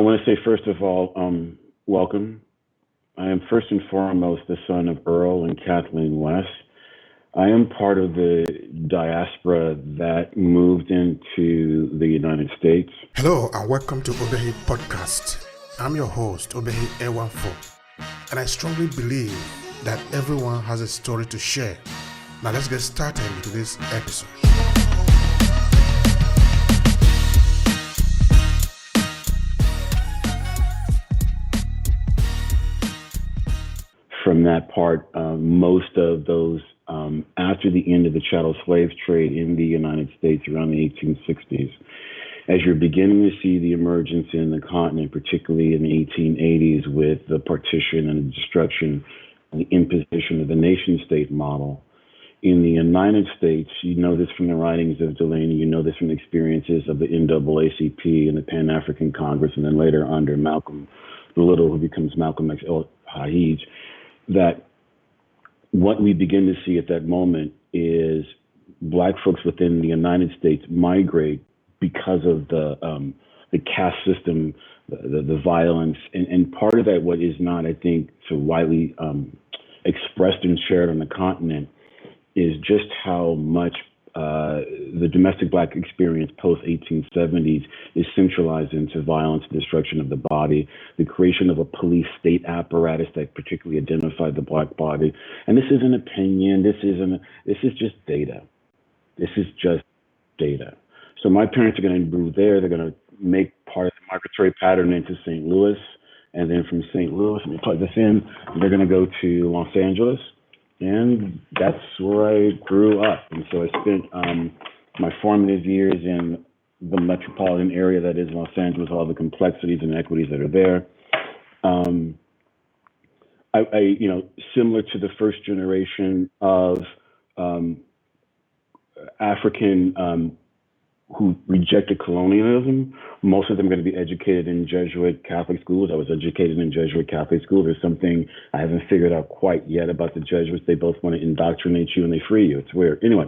want to say, first of all, welcome. I am first and foremost the son of Earl and Kathleen West. I am part of the diaspora that moved into the United States. Hello and welcome to Obehi Podcast. I'm your host, Obehi Ewanfo, and I strongly believe that everyone has a story to share. Now let's get started with this episode. From that part, most of those, after the end of the chattel slave trade in the United States around the 1860s, as you're beginning to see the emergence in the continent, particularly in the 1880s with the partition and the destruction and the imposition of the nation-state model, in the United States, you know this from the writings of Delaney, you know this from the experiences of the NAACP and the Pan-African Congress, and then later under Malcolm Little, who becomes Malcolm X. Hajj, that what we begin to see at that moment is Black folks within the United States migrate because of the caste system, the violence, and part of that, what is not, I think, so widely expressed and shared on the continent, is just how much the domestic Black experience post-1870s is centralized into violence and destruction of the body, the creation of a police state apparatus that particularly identified the Black body. And this isn't opinion, this is just data. This is just data. So my parents are going to move there, they're going to make part of the migratory pattern into St. Louis, and then from St. Louis, let me plug this in, they're going to go to Los Angeles. And that's where I grew up. And so I spent my formative years in the metropolitan area that is Los Angeles, all the complexities and equities that are there. Similar to the first generation of African who rejected colonialism, most of them are going to be educated in Jesuit Catholic schools. I was educated in Jesuit Catholic schools. There's something I haven't figured out quite yet about the Jesuits. They both want to indoctrinate you and they free you. It's weird. Anyway,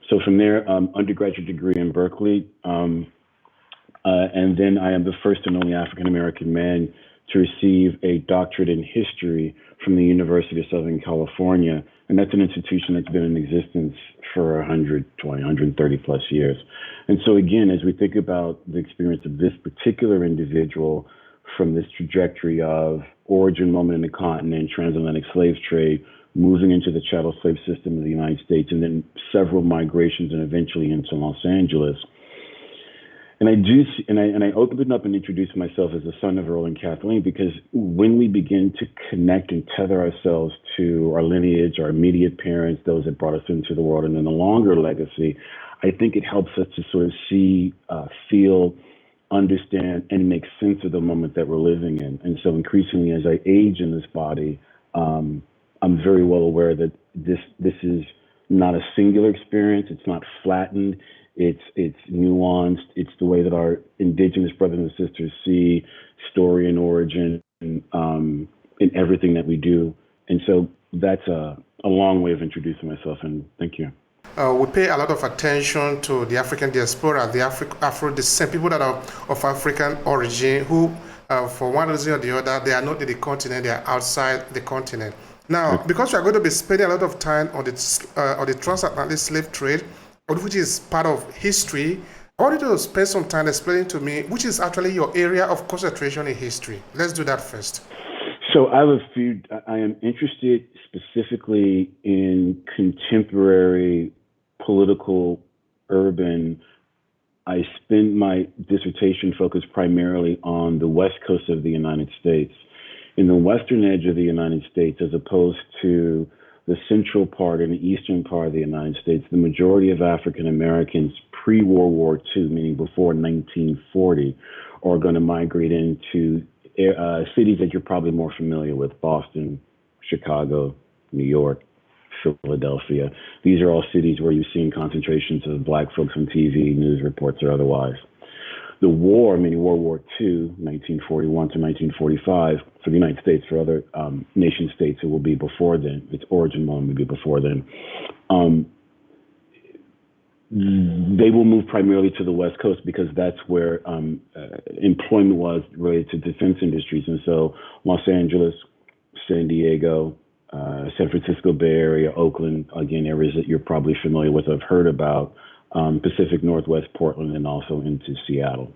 so from there, undergraduate degree in Berkeley. And then I am the first and only African-American man to receive a doctorate in history from the University of Southern California. And that's an institution that's been in existence for 120, 130 plus years. And so again, as we think about the experience of this particular individual from this trajectory of origin moment in the continent, transatlantic slave trade, moving into the chattel slave system of the United States, and then several migrations and eventually into Los Angeles. And I opened up and introduced myself as the son of Earl and Kathleen, because when we begin to connect and tether ourselves to our lineage, our immediate parents, those that brought us into the world, and then the longer legacy, I think it helps us to sort of see, feel, understand, and make sense of the moment that we're living in. And so increasingly, as I age in this body, I'm very well aware that this is not a singular experience. It's not flattened. It's nuanced. It's the way that our indigenous brothers and sisters see story and origin in everything that we do. And so that's a long way of introducing myself, and thank you. We pay a lot of attention to the African diaspora, the Afro descent, people that are of African origin who, for one reason or the other, they are not in the continent, they are outside the continent. Now, because we are going to be spending a lot of time on the transatlantic slave trade, which is part of history, I want you to spend some time explaining to me which is actually your area of concentration in history. Let's do that first. So I am interested specifically in contemporary political urban. I spent my dissertation focused primarily on the west coast of the United States. In the western edge of the United States, as opposed to the central part and the eastern part of the United States, the majority of African Americans pre-World War II, meaning before 1940, are going to migrate into cities that you're probably more familiar with: Boston, Chicago, New York, Philadelphia. These are all cities where you've seen concentrations of Black folks on TV, news reports, or otherwise. The war, meaning World War II, 1941 to 1945, for the United States, for other nation states, it will be before then. Its origin moment will be before then. they will move primarily to the West Coast because that's where employment was related to defense industries. And so Los Angeles, San Diego, San Francisco Bay Area, Oakland, again, areas that you're probably familiar with, I've heard about, Pacific Northwest, Portland, and also into Seattle.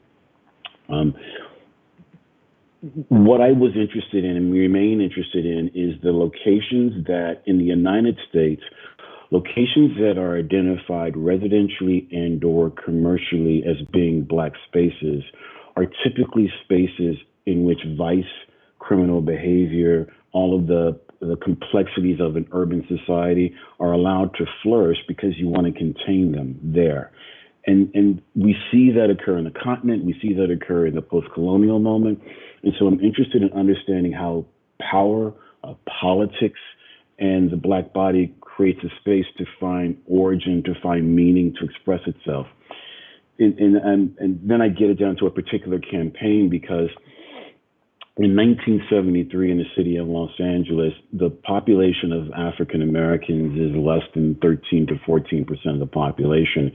What I was interested in and remain interested in is the locations that in the United States, locations that are identified residentially and or commercially as being Black spaces are typically spaces in which vice, criminal behavior, all of the complexities of an urban society are allowed to flourish because you want to contain them there. And we see that occur in the continent. We see that occur in the post-colonial moment. And so I'm interested in understanding how power, politics, and the Black body creates a space to find origin, to find meaning, to express itself. And then I get it down to a particular campaign because in 1973 in the city of Los Angeles, the population of African Americans is less than 13 to 14% of the population.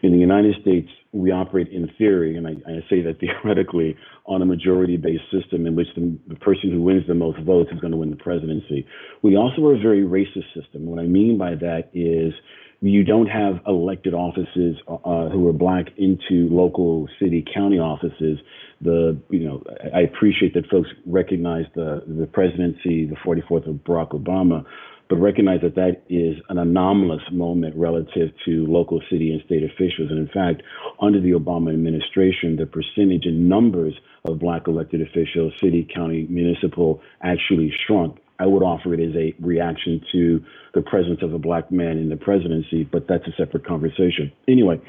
In the United States, we operate in theory, and I say that theoretically, on a majority-based system in which the person who wins the most votes is going to win the presidency. We also are a very racist system. What I mean by that is you don't have elected offices who are Black into local city, county offices. I appreciate that folks recognize the presidency, the 44th of Barack Obama, but recognize that that is an anomalous moment relative to local city and state officials. And in fact, under the Obama administration, the percentage and numbers of Black elected officials, city, county, municipal, actually shrunk. I would offer it as a reaction to the presence of a Black man in the presidency, but that's a separate conversation. Anyway,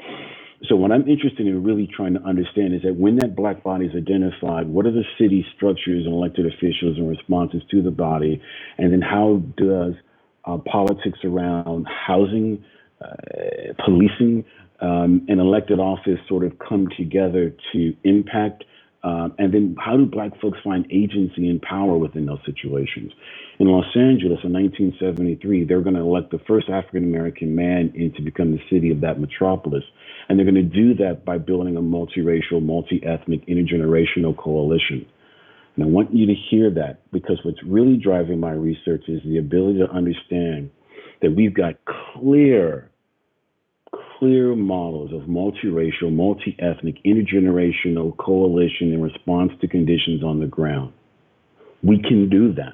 so what I'm interested in really trying to understand is that when that Black body is identified, what are the city structures and elected officials and responses to the body? And then how does politics around housing, policing, and elected office sort of come together to impact? And then how do Black folks find agency and power within those situations? In Los Angeles in 1973, they're going to elect the first African-American man in to become the city of that metropolis. And they're going to do that by building a multiracial, multi-ethnic, intergenerational coalition. And I want you to hear that because what's really driving my research is the ability to understand that we've got clear models of multiracial, multi-ethnic, intergenerational coalition in response to conditions on the ground. We can do that,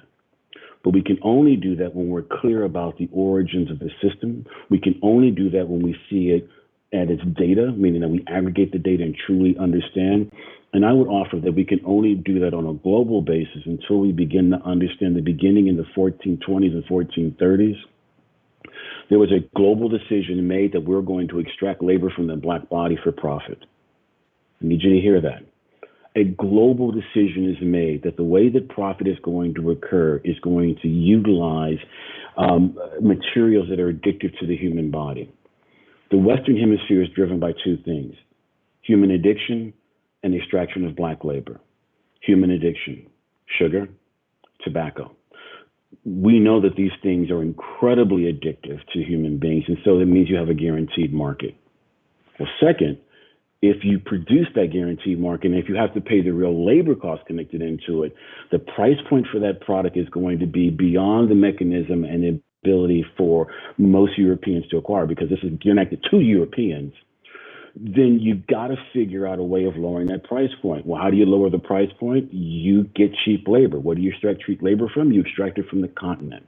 but we can only do that when we're clear about the origins of the system. We can only do that when we see it at its data, meaning that we aggregate the data and truly understand. And I would offer that we can only do that on a global basis until we begin to understand the beginning in the 1420s and 1430s. There was a global decision made that we're going to extract labor from the Black body for profit. I need you to hear that. A global decision is made that the way that profit is going to occur is going to utilize materials that are addictive to the human body. The Western Hemisphere is driven by two things: human addiction and extraction of Black labor. Human addiction, sugar, tobacco. We know that these things are incredibly addictive to human beings, and so that means you have a guaranteed market. Well, second, if you produce that guaranteed market, and if you have to pay the real labor cost connected into it, the price point for that product is going to be beyond the mechanism and the ability for most Europeans to acquire, because this is connected to Europeans. Then you've got to figure out a way of lowering that price point. Well, how do you lower the price point? You get cheap labor. Where do you extract cheap labor from? You extract it from the continent.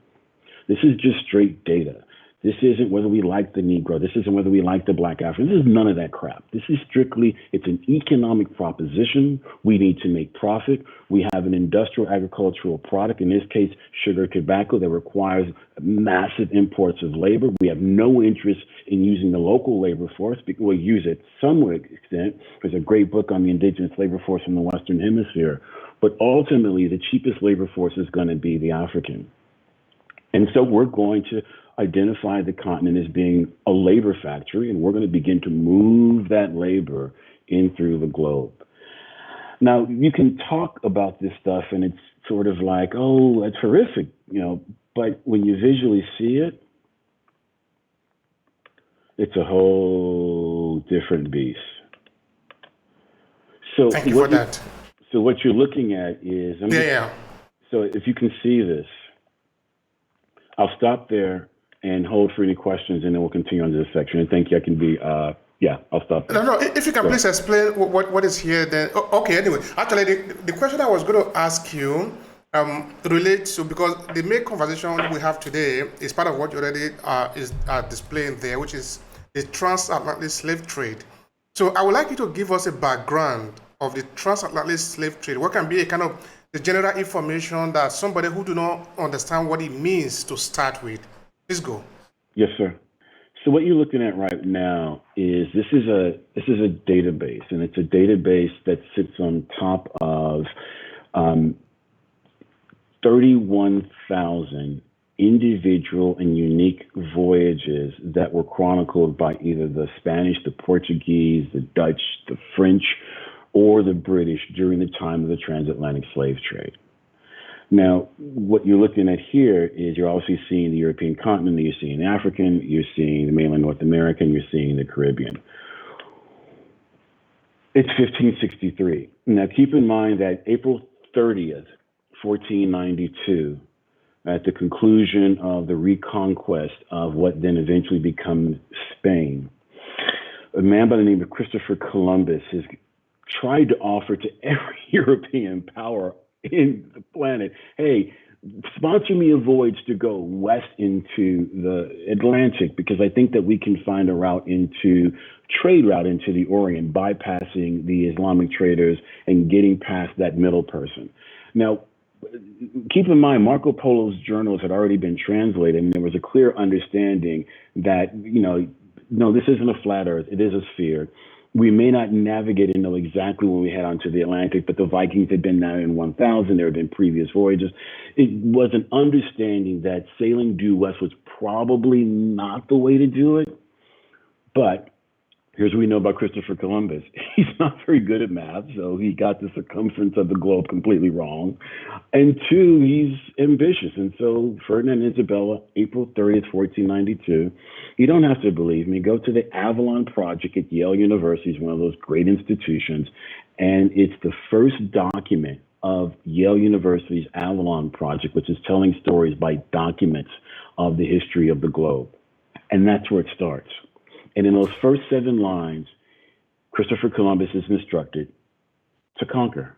This is just straight data. This isn't whether we like the Negro. This isn't whether we like the Black African. This is none of that crap. This is strictly, it's an economic proposition. We need to make profit. We have an industrial agricultural product, in this case, sugar, tobacco, that requires massive imports of labor. We have no interest in using the local labor force. We'll use it to some extent. There's a great book on the indigenous labor force in the Western Hemisphere. But ultimately, the cheapest labor force is going to be the African. And so we're going to identify the continent as being a labor factory, and we're going to begin to move that labor in through the globe. Now, you can talk about this stuff, and it's sort of like, oh, that's horrific, but when you visually see it, It's a whole different beast. So Thank you for that. So what you're looking at is, so if you can see this, I'll stop there and hold for any questions, and then we'll continue on to this section. And thank you. I can be, I'll stop there. No, if you can please explain what is here, then, okay, anyway. Actually, the question I was going to ask you relates to, because the main conversation we have today is part of what you already is displaying there, which is the transatlantic slave trade. So I would like you to give us a background of the transatlantic slave trade. What can be a kind of the general information that somebody who do not understand what it means to start with? Please go. Yes, sir. So what you're looking at right now is this is a database, and it's a database that sits on top of 31,000 individual and unique voyages that were chronicled by either the Spanish, the Portuguese, the Dutch, the French, or the British during the time of the transatlantic slave trade. Now, what you're looking at here is you're obviously seeing the European continent, you're seeing the African, you're seeing the mainland North American, you're seeing the Caribbean. It's 1563. Now, keep in mind that April 30th, 1492, at the conclusion of the reconquest of what then eventually becomes Spain, a man by the name of Christopher Columbus has tried to offer to every European power in the planet, hey, sponsor me a voyage to go west into the Atlantic, because I think that we can find a trade route into the Orient, bypassing the Islamic traders and getting past that middle person. Now, keep in mind, Marco Polo's journals had already been translated, and there was a clear understanding that, no, this isn't a flat earth, it is a sphere. We may not navigate and know exactly when we head onto the Atlantic, but the Vikings had been there in 1000. There had been previous voyages. It was an understanding that sailing due west was probably not the way to do it. But here's what we know about Christopher Columbus. He's not very good at math, so he got the circumference of the globe completely wrong. And two, he's ambitious. And so Ferdinand and Isabella, April 30th, 1492, you don't have to believe me. Go to the Avalon Project at Yale University. It's one of those great institutions. And it's the first document of Yale University's Avalon Project, which is telling stories by documents of the history of the globe. And that's where it starts. And in those first 7 lines, Christopher Columbus is instructed to conquer.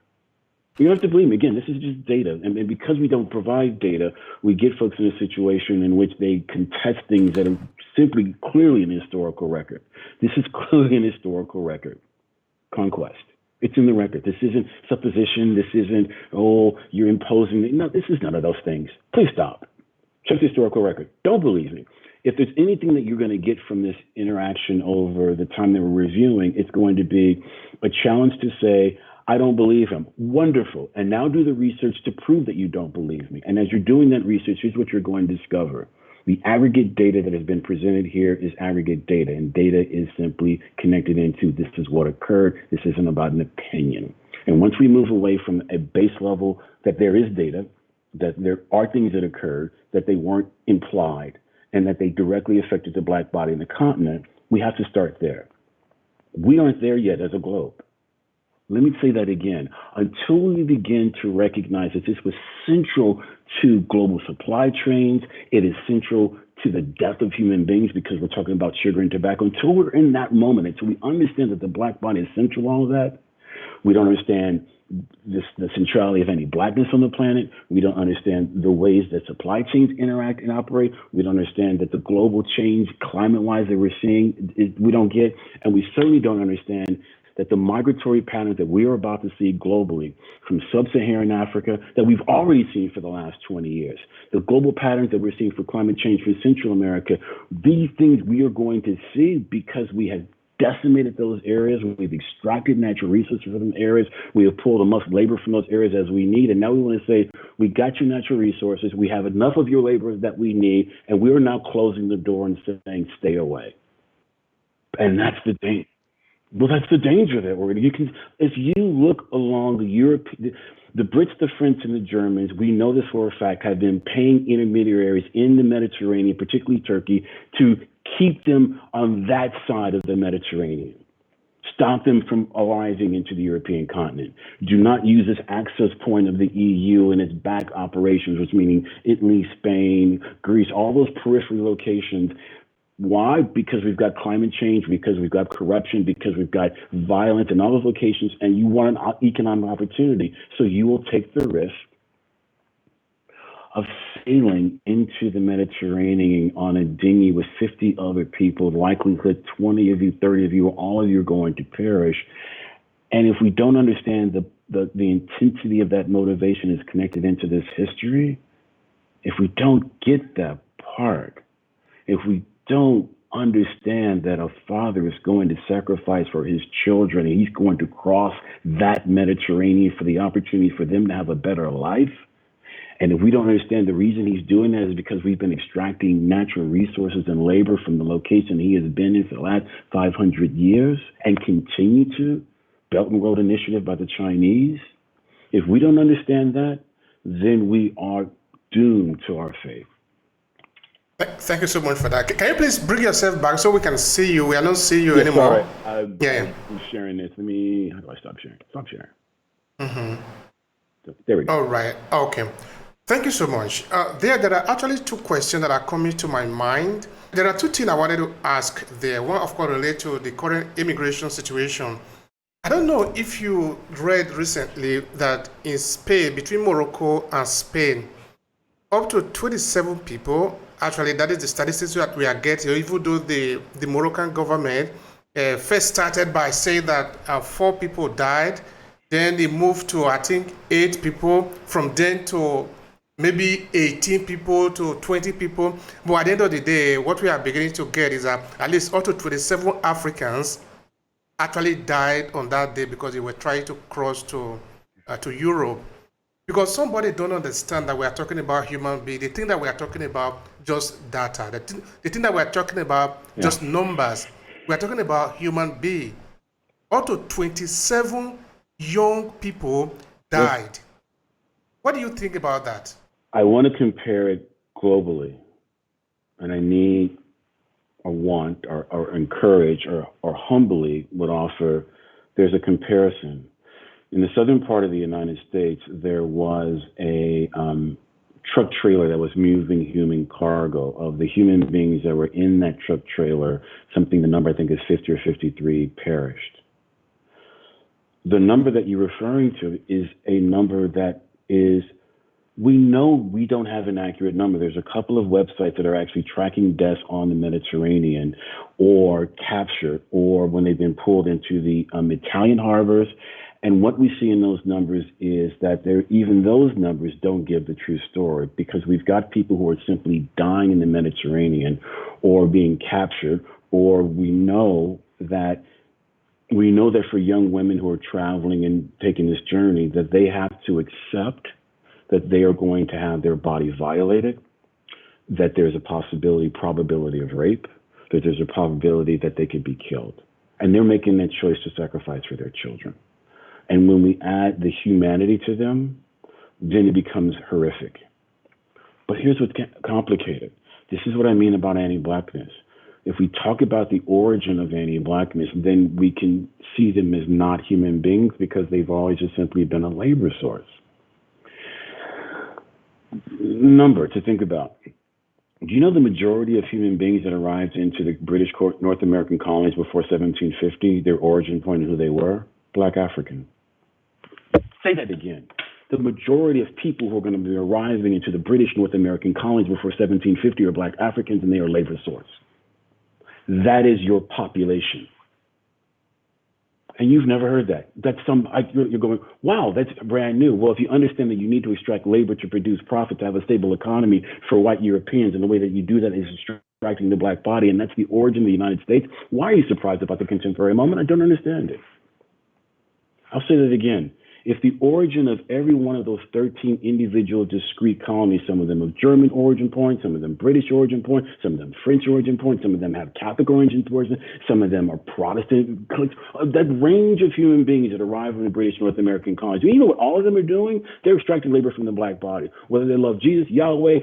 You don't have to believe me. Again, this is just data. And because we don't provide data, we get folks in a situation in which they contest things that are simply clearly an historical record. This is clearly an historical record. Conquest. It's in the record. This isn't supposition. This isn't, you're imposing. No, this is none of those things. Please stop. Check the historical record. Don't believe me. If there's anything that you're going to get from this interaction over the time that we're reviewing, it's going to be a challenge to say, I don't believe him. Wonderful. And now do the research to prove that you don't believe me. And as you're doing that research, here's what you're going to discover. The aggregate data that has been presented here is aggregate data, and data is simply connected into this is what occurred. This isn't about an opinion. And once we move away from a base level that there is data, that there are things that occurred, that they weren't implied, and that they directly affected the Black body in the continent, we have to start there. We aren't there yet as a globe. Let me say that again. Until we begin to recognize that this was central to global supply chains, it is central to the death of human beings because we're talking about sugar and tobacco. Until we're in that moment, until we understand that the Black body is central to all of that, we don't understand the centrality of any blackness on the planet. We don't understand the ways that supply chains interact and operate. We don't understand that the global change climate-wise that we're seeing, we don't get. And we certainly don't understand that the migratory patterns that we are about to see globally from sub-Saharan Africa that we've already seen for the last 20 years, the global patterns that we're seeing for climate change from Central America, these things we are going to see because we have decimated those areas. We've extracted natural resources from those areas. We have pulled enough labor from those areas as we need. And now we want to say, we got your natural resources. We have enough of your labor that we need. And we are now closing the door and saying, stay away. And that's the danger. Well, that's the danger that we're in. You can, if you look along the Brits, the French, and the Germans, we know this for a fact, have been paying intermediaries in the Mediterranean, particularly Turkey, to Keep them on that side of the Mediterranean. Stop them from arriving into the European continent. Do not use this access point of the EU and its back operations, which meaning Italy, Spain, Greece, all those periphery locations. Why? Because we've got climate change, because we've got corruption, because we've got violence in all those locations, and you want an economic opportunity. So you will take the risk of sailing into the Mediterranean on a dinghy with 50 other people, likelihood 20 of you, 30 of you, or all of you are going to perish. And if we don't understand the intensity of that motivation is connected into this history, if we don't get that part, if we don't understand that a father is going to sacrifice for his children and he's going to cross that Mediterranean for the opportunity for them to have a better life, and if we don't understand the reason he's doing that is because we've been extracting natural resources and labor from the location he has been in for the last 500 years and continue to, Belt and Road Initiative by the Chinese, if we don't understand that, then we are doomed to our fate. Thank you so much for that. Can you please bring yourself back so we can see you? We are not seeing you anymore. Sorry. I'm sharing this. How do I stop sharing? Stop sharing. Mm-hmm. So, there we go. All right. Okay. Thank you so much. There are actually two questions that are coming to my mind. There are two things I wanted to ask there. One, of course, related to the current immigration situation. I don't know if you read recently that in Spain, between Morocco and Spain, up to 27 people, actually, that is the statistics that we are getting, even though the Moroccan government first started by saying that 4 people died, then they moved to, I think, 8 people, from then to maybe 18 people to 20 people. But at the end of the day, what we are beginning to get is that at least up to 27 Africans actually died on that day because they were trying to cross to Europe. Because somebody don't understand that we are talking about human beings. They think that we are talking about just data. They think that we are talking about just numbers. We are talking about human beings. Up to 27 young people died. What do you think about that? I want to compare it globally, and I need or want or encourage or humbly would offer, there's a comparison. In the southern part of the United States, there was a truck trailer that was moving human cargo. Of the human beings that were in that truck trailer, the number I think is 50 or 53 perished. The number that you're referring to is a number that is, we know we don't have an accurate number. There's a couple of websites that are actually tracking deaths on the Mediterranean or captured or when they've been pulled into the Italian harbors. And what we see in those numbers is that even those numbers don't give the true story, because we've got people who are simply dying in the Mediterranean or being captured, or we know that for young women who are traveling and taking this journey, that they have to accept that they are going to have their body violated, that there's a probability of rape, that there's a probability that they could be killed. And they're making that choice to sacrifice for their children. And when we add the humanity to them, then it becomes horrific. But here's what's complicated. This is what I mean about anti-Blackness. If we talk about the origin of anti-Blackness, then we can see them as not human beings because they've always just simply been a labor source. Number to think about. Do you know the majority of human beings that arrived into the British North American colonies before 1750, their origin point and who they were? Black African. Say that again. The majority of people who are going to be arriving into the British North American colonies before 1750 are Black Africans, and they are labor source. That is your population. And you've never heard that. You're going, wow, that's brand new. Well, if you understand that you need to extract labor to produce profit to have a stable economy for white Europeans, and the way that you do that is extracting the Black body, and that's the origin of the United States, why are you surprised about the contemporary moment? I don't understand it. I'll say that again. If the origin of every one of those 13 individual discrete colonies, some of them of German origin point, some of them British origin point, some of them French origin point, some of them have Catholic origin point, some of them are Protestant, that range of human beings that arrive in the British North American colonies, you know what all of them are doing? They're extracting labor from the black body. Whether they love Jesus, Yahweh,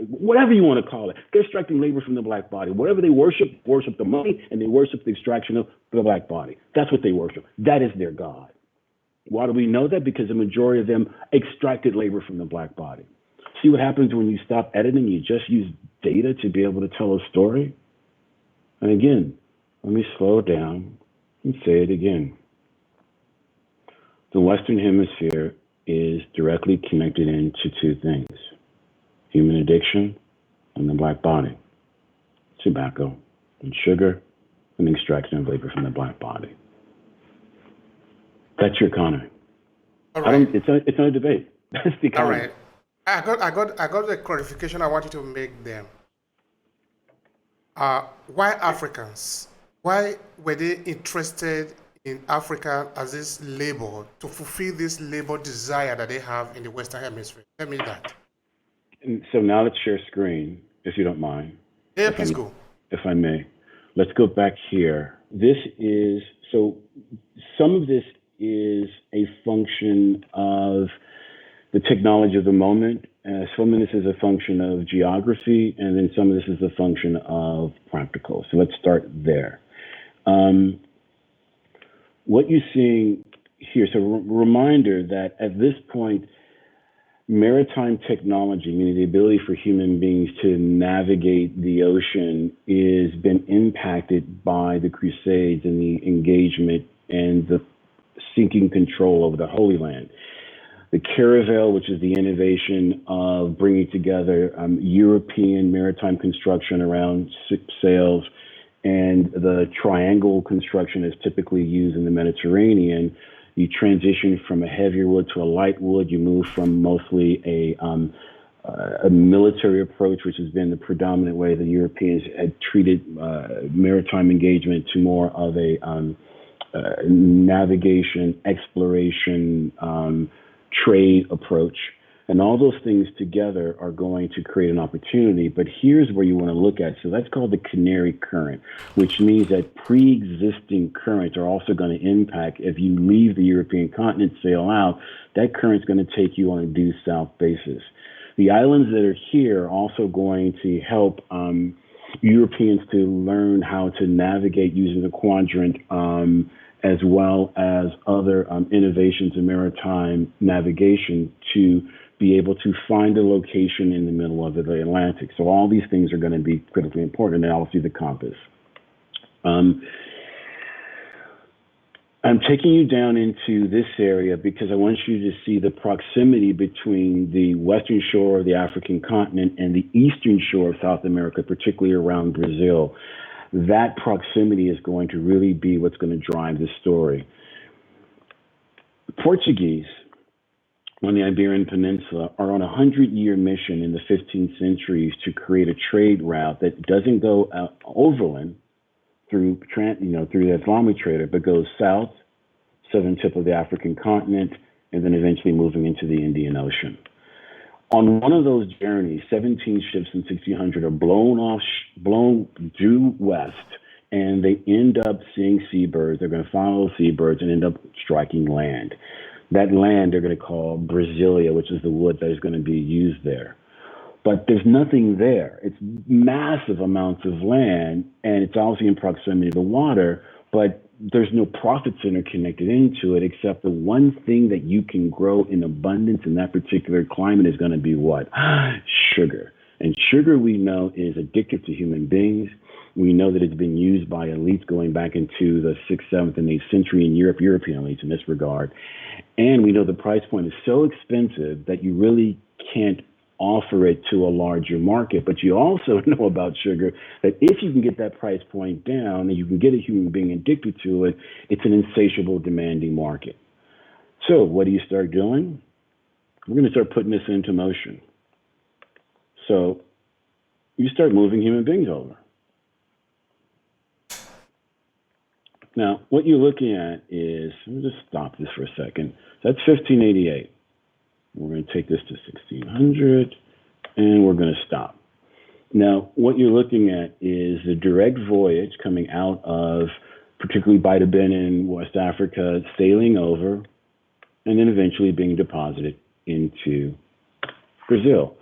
whatever you want to call it, they're extracting labor from the black body. Whatever they worship the money, and they worship the extraction of the black body. That's what they worship. That is their God. Why do we know that? Because the majority of them extracted labor from the black body. See what happens when you stop editing, you just use data to be able to tell a story? And again, let me slow down and say it again. The Western Hemisphere is directly connected into two things: human addiction and the black body, tobacco and sugar, and extraction of labor from the black body. That's your economy. All right. It's not a debate. That's the economy. All right. I got the clarification I want you to make there. Why Africans? Why were they interested in Africa as this labor to fulfill this labor desire that they have in the Western Hemisphere? Tell me that. And so now let's share screen, if you don't mind. Yeah, please go. If I may. Let's go back here. So some of this is a function of the technology of the moment. Some of this is a function of geography, and then some of this is a function of practical. So let's start there. What you're seeing here, so reminder that at this point, maritime technology, meaning the ability for human beings to navigate the ocean, is been impacted by the Crusades and the engagement and the seeking control over the Holy Land. The caravel, which is the innovation of bringing together European maritime construction around sails, and the triangle construction is typically used in the Mediterranean. You transition from a heavier wood to a light wood. You move from mostly a military approach, which has been the predominant way the Europeans had treated maritime engagement, to more of a navigation, exploration, trade approach. And all those things together are going to create an opportunity. But here's where you want to look at. So that's called the canary current, which means that pre-existing currents are also going to impact. If you leave the European continent, sail out, that current's going to take you on a due south basis. The islands that are here are also going to help Europeans to learn how to navigate using the quadrant, as well as other innovations in maritime navigation to be able to find a location in the middle of the Atlantic. So all these things are going to be critically important, and obviously the compass. I'm taking you down into this area because I want you to see the proximity between the western shore of the African continent and the eastern shore of South America, particularly around Brazil. That proximity is going to really be what's going to drive this story. The Portuguese on the Iberian Peninsula are on a 100-year mission in the 15th centuries to create a trade route that doesn't go overland through the Islamic trader, but goes south, southern tip of the African continent, and then eventually moving into the Indian Ocean. On one of those journeys, 17 ships in 1600 are blown due west, and they end up seeing seabirds. They're going to follow those seabirds and end up striking land. That land they're going to call Brasilia, which is the wood that is going to be used there. But there's nothing there. It's massive amounts of land, and it's obviously in proximity to the water, but there's no profit center connected into it, except the one thing that you can grow in abundance in that particular climate is going to be what? Sugar. And sugar, we know, is addictive to human beings. We know that it's been used by elites going back into the 6th, 7th, and 8th century in Europe, European elites in this regard. And we know the price point is so expensive that you really can't offer it to a larger market. But you also know about sugar that if you can get that price point down and you can get a human being addicted to it, it's an insatiable, demanding market. So what do you start doing? We're going to start putting this into motion. So you start moving human beings over. Now, what you're looking at is, let me just stop this for a second. So that's 1588. We're going to take this to 1600, and we're going to stop. Now, what you're looking at is the direct voyage coming out of particularly Bida Benin, West Africa, sailing over, and then eventually being deposited into Brazil.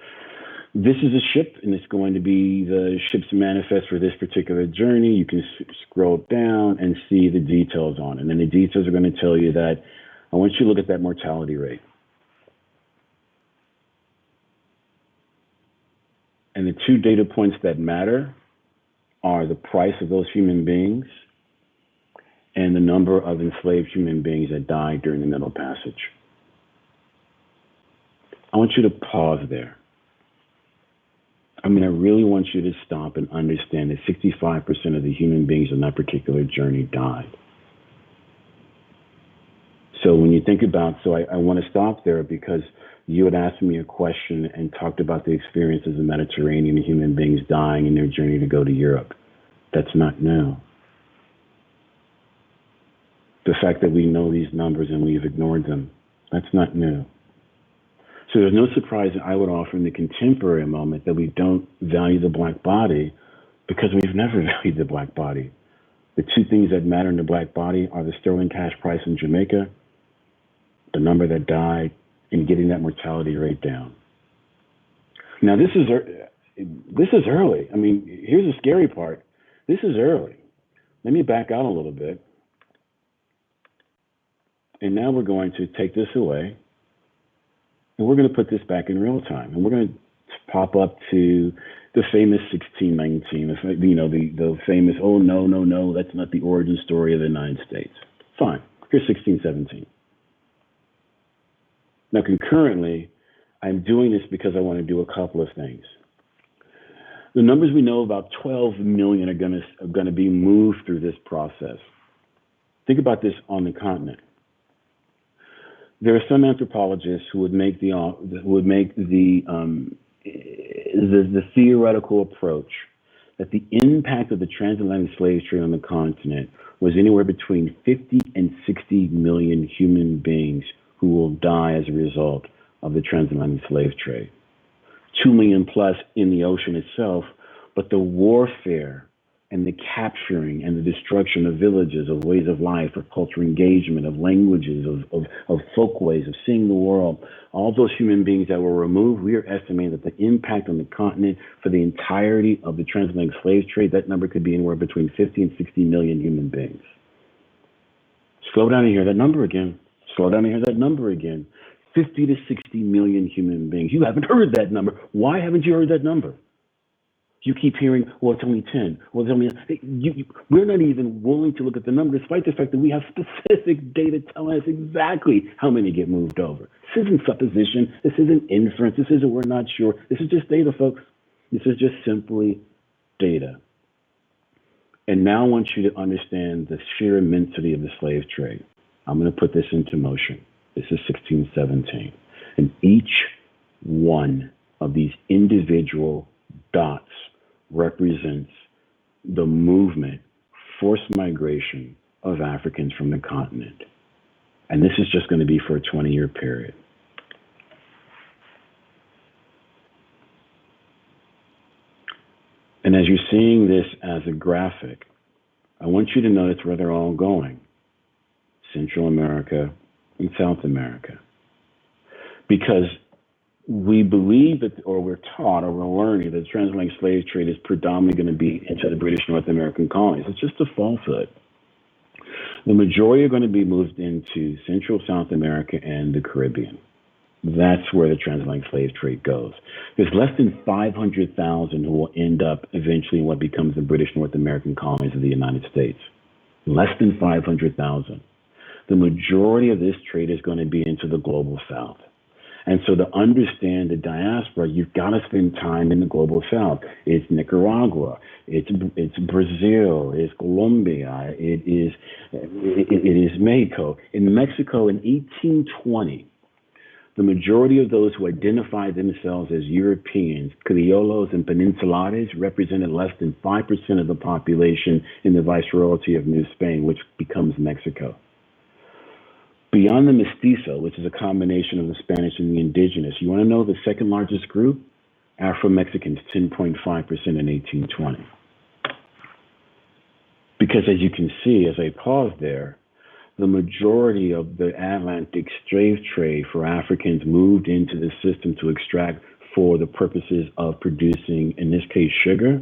This is a ship, and it's going to be the ship's manifest for this particular journey. You can scroll down and see the details on it. And then the details are going to tell you that I want you to look at that mortality rate. And the two data points that matter are the price of those human beings and the number of enslaved human beings that died during the Middle Passage. I want you to pause there. I really want you to stop and understand that 65% of the human beings on that particular journey died. So when you think about, I want to stop there because you had asked me a question and talked about the experiences of the Mediterranean and human beings dying in their journey to go to Europe. That's not new. The fact that we know these numbers and we've ignored them, that's not new. So there's no surprise that I would offer in the contemporary moment that we don't value the Black body because we've never valued the Black body. The two things that matter in the Black body are the sterling cash price in Jamaica, the number that died, and getting that mortality rate down. Now, this is early. Here's the scary part. This is early. Let me back out a little bit. And now we're going to take this away, and we're going to put this back in real time. And we're going to pop up to the famous 1619, the famous, oh, no, that's not the origin story of the United States. Fine. Here's 1617. Now, concurrently, I'm doing this because I want to do a couple of things. The numbers we know, about 12 million are going to be moved through this process. Think about this on the continent. There are some anthropologists who would make the theoretical approach that the impact of the transatlantic slave trade on the continent was anywhere between 50 and 60 million human beings who will die as a result of the transatlantic slave trade. 2 million plus in the ocean itself, but the warfare and the capturing and the destruction of villages, of ways of life, of cultural engagement, of languages, of folkways, of seeing the world, all those human beings that were removed, we are estimating that the impact on the continent for the entirety of the transatlantic slave trade, that number could be anywhere between 50 and 60 million human beings. Slow down and hear that number again. Slow down and hear that number again. 50 to 60 million human beings. You haven't heard that number. Why haven't you heard that number? You keep hearing, well, it's only 10. Well, it's only, we're not even willing to look at the number, despite the fact that we have specific data telling us exactly how many get moved over. This isn't supposition. This isn't inference. This isn't we're not sure. This is just data, folks. This is just simply data. And now I want you to understand the sheer immensity of the slave trade. I'm going to put this into motion. This is 1617. And each one of these individual dots represents the movement, forced migration of Africans from the continent. And this is just going to be for a 20-year period. And as you're seeing this as a graphic, I want you to notice where they're all going. Central America and South America. Because we believe that, or we're taught, or we're learning that the transatlantic slave trade is predominantly going to be into the British North American colonies. It's just a falsehood. The majority are going to be moved into Central South America and the Caribbean. That's where the transatlantic slave trade goes. There's less than 500,000 who will end up eventually in what becomes the British North American colonies of the United States. Less than 500,000. The majority of this trade is going to be into the global South. And so to understand the diaspora, you've got to spend time in the global South. It's Nicaragua, it's Brazil, it's Colombia, it is Mexico. In Mexico in 1820, The majority of those who identified themselves as Europeans, criollos and peninsulares, represented less than 5% of the population in the Viceroyalty of New Spain, which becomes Mexico. Beyond the mestizo, which is a combination of the Spanish and the indigenous, you want to know the second largest group? Afro-Mexicans, 10.5% in 1820. Because as you can see, as I pause there, the majority of the Atlantic slave trade for Africans moved into the system to extract for the purposes of producing, in this case, sugar,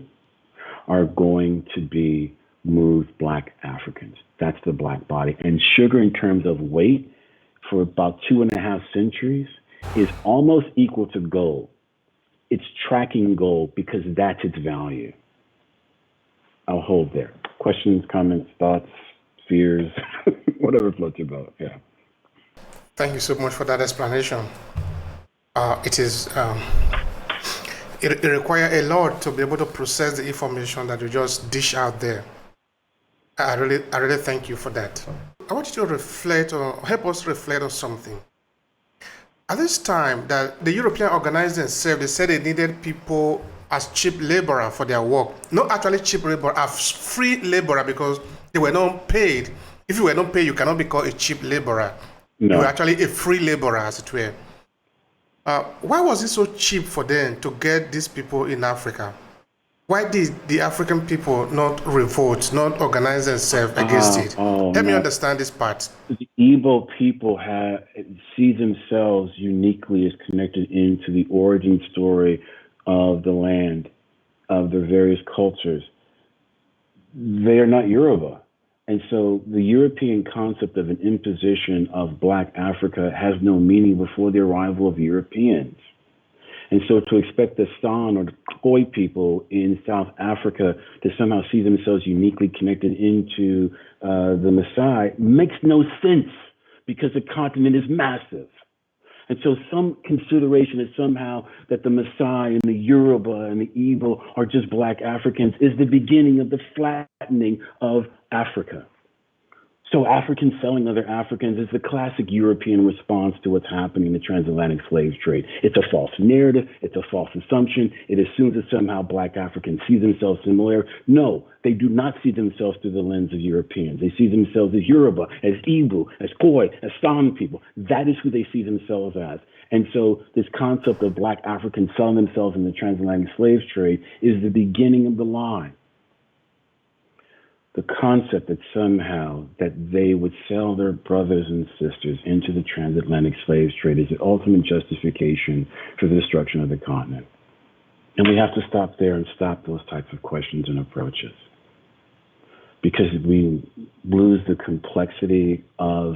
are going to be moved Black Africans. That's the Black body. And sugar in terms of weight for about 2.5 centuries is almost equal to gold. It's tracking gold because that's its value. I'll hold there. Questions, comments, thoughts, fears, whatever floats your boat. Yeah. Thank you so much for that explanation. It requires a lot to be able to process the information that you just dish out there. I really thank you for that. I want you to reflect or help us reflect on something. At this time that the European organized themselves, they said they needed people as cheap laborer for their work. Not actually cheap labor, as free laborer, because they were not paid. If you were not paid, you cannot be called a cheap laborer. No. You were actually a free laborer, as it were. Why was it so cheap for them to get these people in Africa? Why did the African people not revolt, not organize themselves against it? Help me understand this part. The Igbo people see themselves uniquely as connected into the origin story of the land, of their various cultures. They are not Yoruba. And so the European concept of an imposition of Black Africa has no meaning before the arrival of Europeans. And so to expect the San or the Khoi people in South Africa to somehow see themselves uniquely connected into the Maasai makes no sense because the continent is massive. And so some consideration is somehow that the Maasai and the Yoruba and the Igbo are just Black Africans is the beginning of the flattening of Africa. So Africans selling other Africans is the classic European response to what's happening in the transatlantic slave trade. It's a false narrative. It's a false assumption. It assumes that somehow Black Africans see themselves similar. No, they do not see themselves through the lens of Europeans. They see themselves as Yoruba, as Igbo, as Khoi, as San people. That is who they see themselves as. And so this concept of Black Africans selling themselves in the transatlantic slave trade is the beginning of the lie. The concept that somehow that they would sell their brothers and sisters into the transatlantic slave trade is the ultimate justification for the destruction of the continent. And we have to stop there and stop those types of questions and approaches. Because we lose the complexity of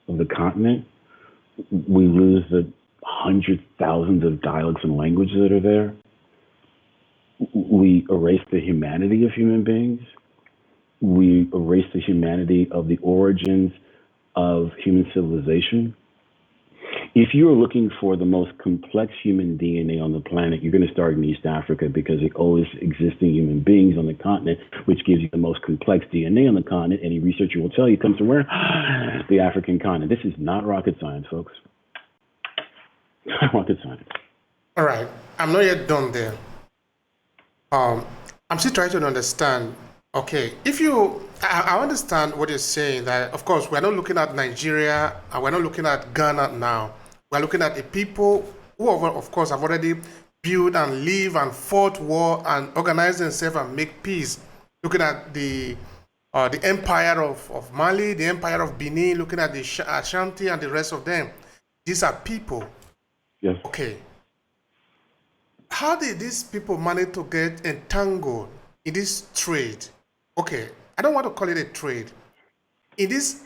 the continent. We lose the hundreds, thousands of dialects and languages that are there. We erase the humanity of human beings. We erase the humanity of the origins of human civilization. If you are looking for the most complex human DNA on the planet, you're going to start in East Africa because the oldest existing human beings on the continent, which gives you the most complex DNA on the continent, any researcher will tell you comes from where? The African continent. This is not rocket science, folks. Not rocket science. All right. I'm not yet done there. I'm still trying to understand. Okay, I understand what you're saying, that of course we're not looking at Nigeria and we're not looking at Ghana now. We're looking at the people who of course have already built and lived and fought war and organized themselves and make peace. Looking at the empire of Mali, the empire of Benin, looking at the Ashanti and the rest of them. These are people. Yes. Okay. How did these people manage to get entangled in this trade? Okay, I don't want to call it a trade. In this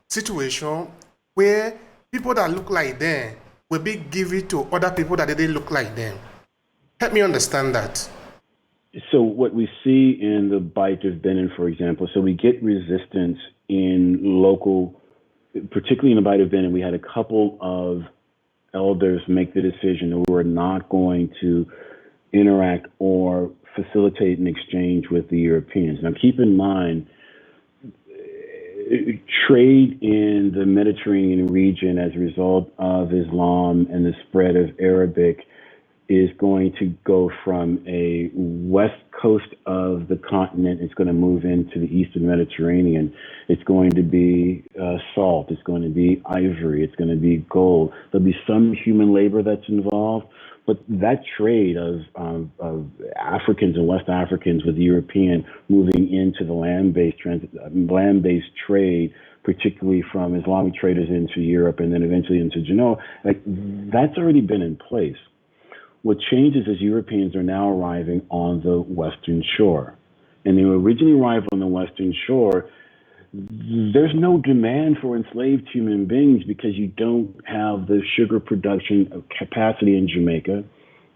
situation where people that look like them will be given to other people that didn't look like them. Help me understand that. So what we see in the Bight of Benin, for example, so we get resistance in local, particularly in the Bight of Benin, we had a couple of elders make the decision that we were not going to interact or facilitate an exchange with the Europeans. Now, keep in mind, trade in the Mediterranean region as a result of Islam and the spread of Arabic is going to go from a west coast of the continent. It's going to move into the eastern Mediterranean. It's going to be salt. It's going to be ivory. It's going to be gold. There'll be some human labor that's involved, but that trade of Africans and West Africans with European moving into the land-based trade, particularly from Islamic traders into Europe and then eventually into Genoa, like that's already been in place. What changes is Europeans are now arriving on the Western Shore. And they originally arrived on the Western Shore. There's no demand for enslaved human beings because you don't have the sugar production capacity in Jamaica,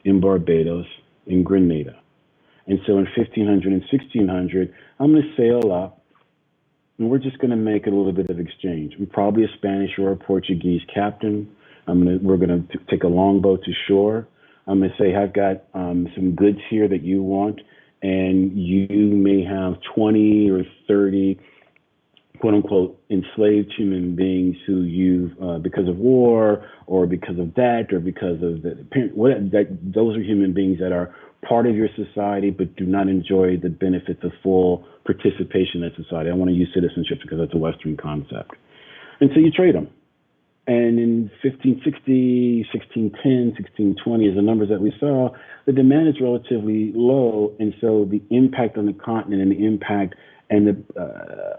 in Barbados, in Grenada. And so in 1500 and 1600, I'm going to sail up and we're just going to make a little bit of exchange. I'm probably a Spanish or a Portuguese captain. We're going to take a longboat to shore. I'm going to say, I've got some goods here that you want, and you may have 20 or 30, quote unquote, enslaved human beings who you've, because of war or because of debt or because of those are human beings that are part of your society but do not enjoy the benefits of full participation in that society. I want to use citizenship because that's a Western concept. And so you trade them. And in 1560, 1610, 1620, as the numbers that we saw, the demand is relatively low. And so the impact on the continent and the impact and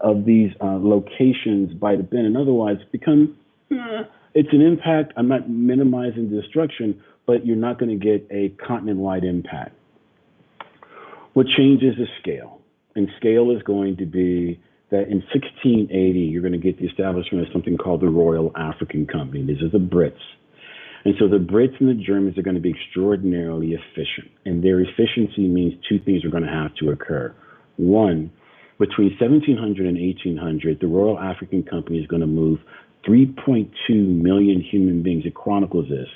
of these locations by the bin and otherwise become, it's an impact. I'm not minimizing the destruction, but you're not going to get a continent-wide impact. What changes is scale. And scale is going to be that in 1680, you're going to get the establishment of something called the Royal African Company. These are the Brits. And so the Brits and the Germans are going to be extraordinarily efficient. And their efficiency means two things are going to have to occur. One, between 1700 and 1800, the Royal African Company is going to move 3.2 million human beings. It chronicles this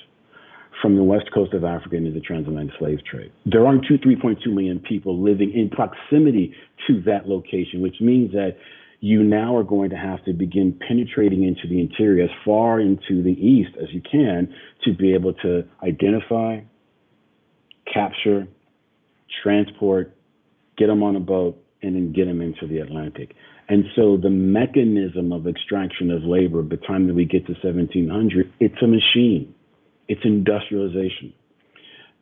from the west coast of Africa into the transatlantic slave trade. There aren't 3.2 million people living in proximity to that location, which means that you now are going to have to begin penetrating into the interior as far into the east as you can to be able to identify, capture, transport, get them on a boat, and then get them into the Atlantic. And so the mechanism of extraction of labor, by the time that we get to 1700, it's a machine. It's industrialization.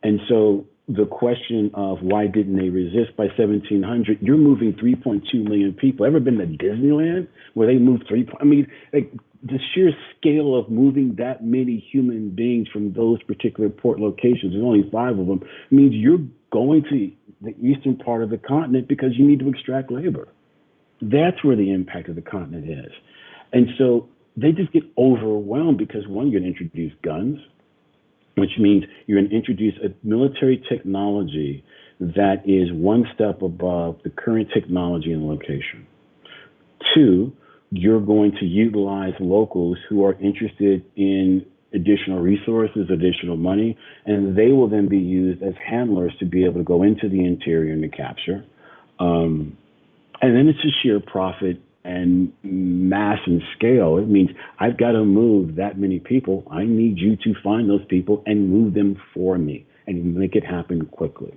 And so the question of why didn't they resist by 1700, you're moving 3.2 million people. Ever been to Disneyland where they moved like the sheer scale of moving that many human beings from those particular port locations, there's only 5 of them, means you're going to the eastern part of the continent because you need to extract labor. That's where the impact of the continent is. And so they just get overwhelmed because one, you're going to introduce guns, which means you're going to introduce a military technology that is one step above the current technology and location. 2, you're going to utilize locals who are interested in additional resources, additional money, and they will then be used as handlers to be able to go into the interior and to capture. And then it's just sheer profit and mass and scale. It means I've got to move that many people. I need you to find those people and move them for me and make it happen quickly.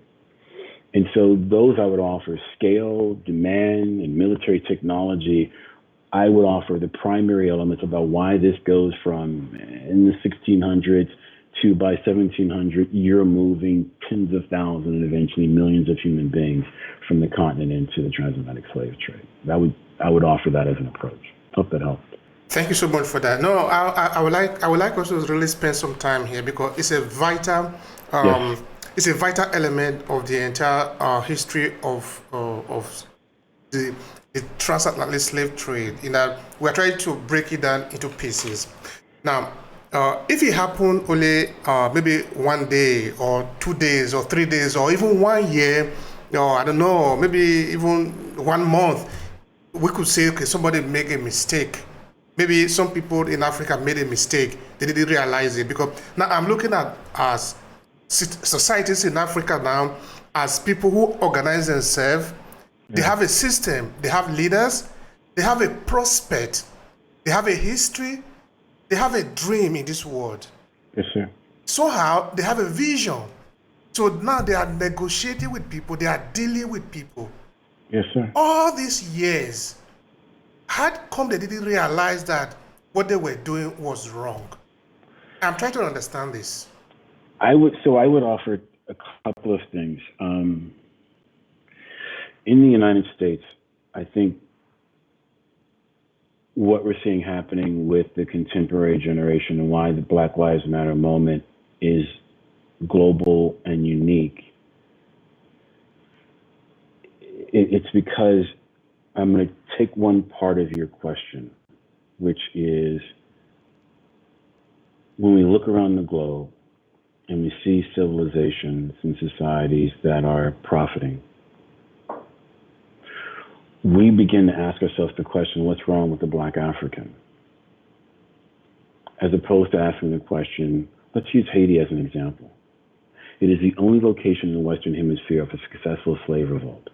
And so those I would offer: scale, demand, and military technology. I would offer the primary elements about why this goes from in the 1600s to by 1700, you're moving tens of thousands and eventually millions of human beings from the continent into the transatlantic slave trade. I would offer that as an approach. Hope that helped. Thank you so much for that. No, I would like us to really spend some time here because it's a vital Yes. it's a vital element of the entire history of the transatlantic slave trade. In that we're trying to break it down into pieces. Now, if it happened only maybe 1 day or 2 days or 3 days or even 1 year, or I don't know, maybe even 1 month, we could say, okay, somebody made a mistake. Maybe some people in Africa made a mistake. They didn't realize it. Because now I'm looking at as societies in Africa now as people who organize themselves. They have a system. They have leaders. They have a prospect. They have a history. They have a dream in this world. Yes, sir. Somehow they have a vision. So now they are negotiating with people. They are dealing with people. Yes, sir. All these years, how come they didn't realize that what they were doing was wrong? I'm trying to understand this. I would offer a couple of things. In the United States, I think what we're seeing happening with the contemporary generation and why the Black Lives Matter moment is global and unique. It's because I'm going to take one part of your question, which is when we look around the globe and we see civilizations and societies that are profiting, we begin to ask ourselves the question, what's wrong with the Black African? As opposed to asking the question, let's use Haiti as an example. It is the only location in the Western Hemisphere of a successful slave revolt.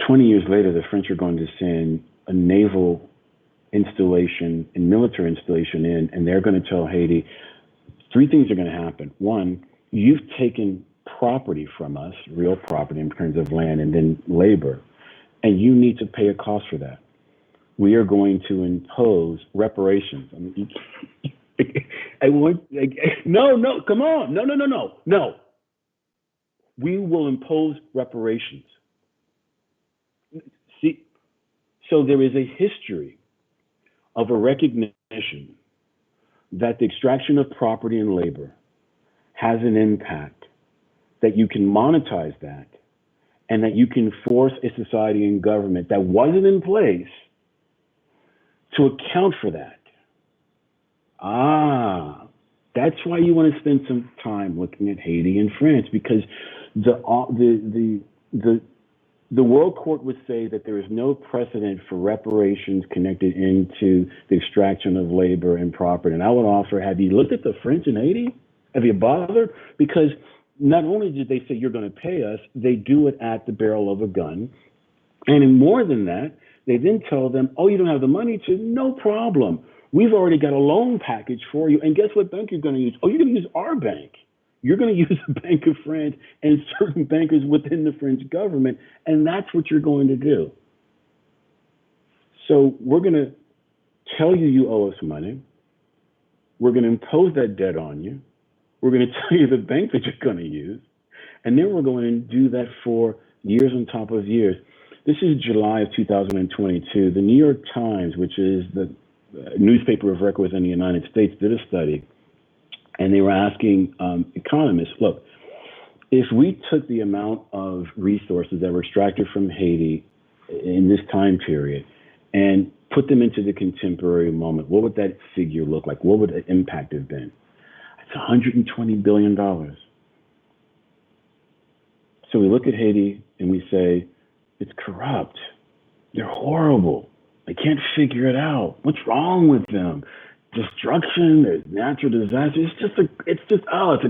20 years later, the French are going to send a naval installation and military installation in, and they're going to tell Haiti, three things are going to happen. One, you've taken property from us, real property in terms of land and then labor, and you need to pay a cost for that. We are going to impose reparations. I mean, no, come on. No. We will impose reparations. See, so there is a history of a recognition that the extraction of property and labor has an impact, that you can monetize that, and that you can force a society and government that wasn't in place to account for that. That's why you want to spend some time looking at Haiti and France, because the World Court would say that there is no precedent for reparations connected into the extraction of labor and property. And I would offer, have you looked at the French in Haiti? Have you bothered? Because not only did they say you're going to pay us, they do it at the barrel of a gun. And more than that, they then tell them, oh, you don't have the money to? No problem. We've already got a loan package for you. And guess what bank you're going to use? Oh, you're going to use our bank. You're going to use the Bank of France and certain bankers within the French government, and that's what you're going to do. So we're going to tell you you owe us money. We're going to impose that debt on you. We're going to tell you the bank that you're going to use, and then we're going to do that for years on top of years. This is July of 2022. The New York Times, which is the newspaper of record within the United States, did a study. And they were asking economists, look, if we took the amount of resources that were extracted from Haiti in this time period and put them into the contemporary moment, what would that figure look like? What would the impact have been? It's $120 billion. So we look at Haiti and we say, it's corrupt. They're horrible. They can't figure it out. What's wrong with them? Destruction, there's natural disasters. It's a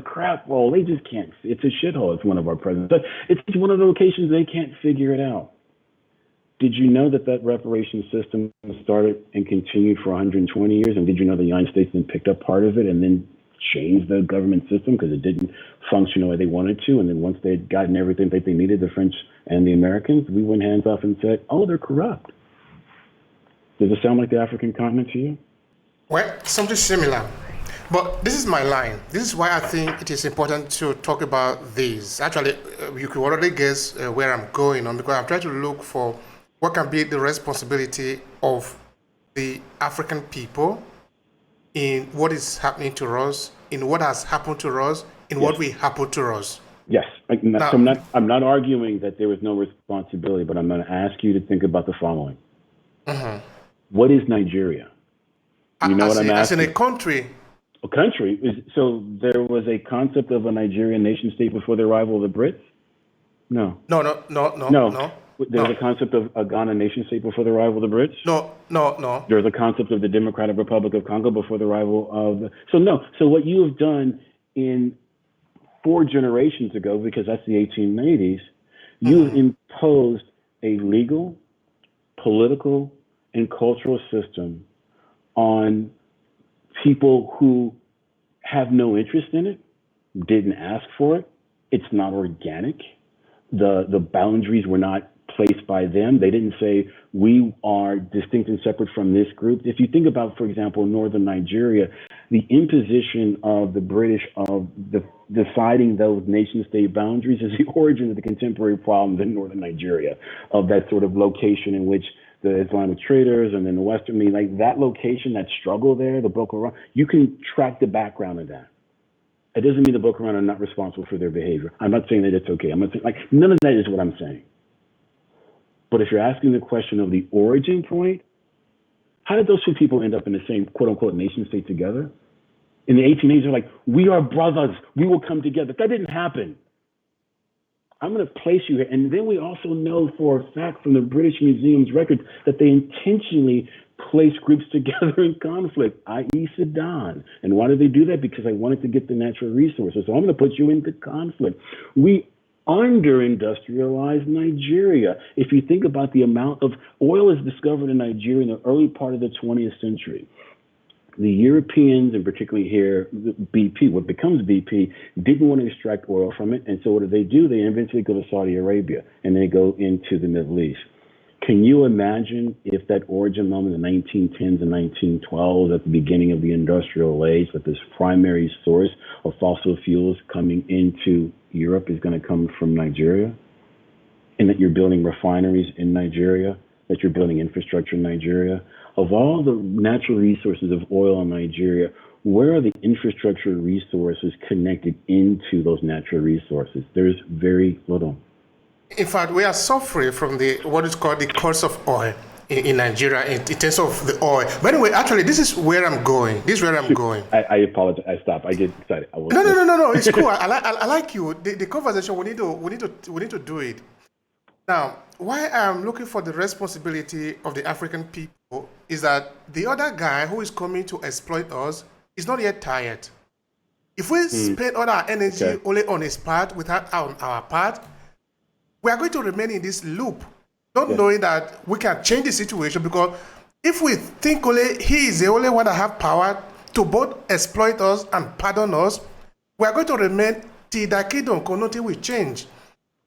crap hole. They just can't. It's a shithole. It's one of our presidents. But it's one of the locations they can't figure it out. Did you know that reparation system started and continued for 120 years? And did you know the United States then picked up part of it and then changed the government system because it didn't function the way they wanted to? And then once they'd gotten everything that they needed, the French and the Americans, we went hands off and said, oh, they're corrupt. Does it sound like the African continent to you? Well, something similar. But this is my line. This is why I think it is important to talk about this. Actually, you could already guess where I'm going on, because I'm trying to look for what can be the responsibility of the African people in what is happening to us, in what has happened to us, in what will happen to us. Yes. I'm not arguing that there was no responsibility, but I'm going to ask you to think about the following. Mm-hmm. What is Nigeria? You know what I'm asking? As in a country. A country? So there was a concept of a Nigerian nation state before the arrival of the Brits? No. No. There's a concept of a Ghana nation state before the arrival of the Brits? No. There's a concept of the Democratic Republic of Congo before the arrival of... So what you have done in 4 generations ago, because that's the 1880s, you have imposed a legal, political, and cultural system on people who have no interest in it, didn't ask for it. It's not organic. The boundaries were not placed by them. They didn't say, we are distinct and separate from this group. If you think about, for example, northern Nigeria, the imposition of the British of deciding those nation state boundaries is the origin of the contemporary problems in northern Nigeria, of that sort of location in which the Islamic traders and then the Western, like that location, that struggle there, the Boko Haram, you can track the background of that. It doesn't mean the Boko Haram are not responsible for their behavior. I'm not saying that it's okay. I'm not saying, like, none of that is what I'm saying. But if you're asking the question of the origin point, how did those two people end up in the same quote unquote nation state together? In the 1880s, they're like, we are brothers, we will come together. That didn't happen. I'm going to place you here. And then we also know for a fact from the British Museum's records that they intentionally placed groups together in conflict, i.e. Sudan. And why did they do that? Because they wanted to get the natural resources. So I'm going to put you into conflict. We under-industrialized Nigeria. If you think about the amount of oil is discovered in Nigeria in the early part of the 20th century. The Europeans, and particularly here, BP, what becomes BP, didn't want to extract oil from it. And so what do? They eventually go to Saudi Arabia and they go into the Middle East. Can you imagine if that origin moment in the 1910s and 1912s, at the beginning of the industrial age, that this primary source of fossil fuels coming into Europe is going to come from Nigeria? And that you're building refineries in Nigeria, that you're building infrastructure in Nigeria? Of all the natural resources of oil in Nigeria, where are the infrastructure resources connected into those natural resources? There's very little. In fact, we are suffering from what is called the curse of oil in Nigeria in terms of the oil. But anyway, actually, this is where I'm going. I apologize. I stopped. I get excited. No. It's cool. I like you. The conversation. We need to do it. Now, why I'm looking for the responsibility of the African people is that the other guy who is coming to exploit us is not yet tired. If we spend all our energy only on his part without on our part, we are going to remain in this loop, not knowing that we can change the situation, because if we think only he is the only one that have power to both exploit us and pardon us, we are going to remain till the kingdom until we change.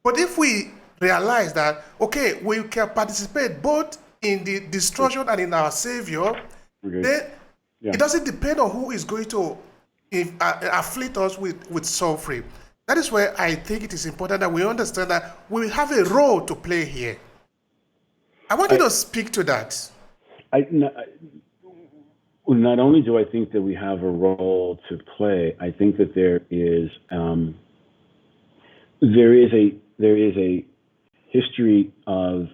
But if we realize that, okay, we can participate both in the destruction and in our savior, then it doesn't depend on who is going to afflict us with suffering. That is where I think it is important that we understand that we have a role to play here. I want you to speak to that. Not only do I think that we have a role to play, I think that there is a history of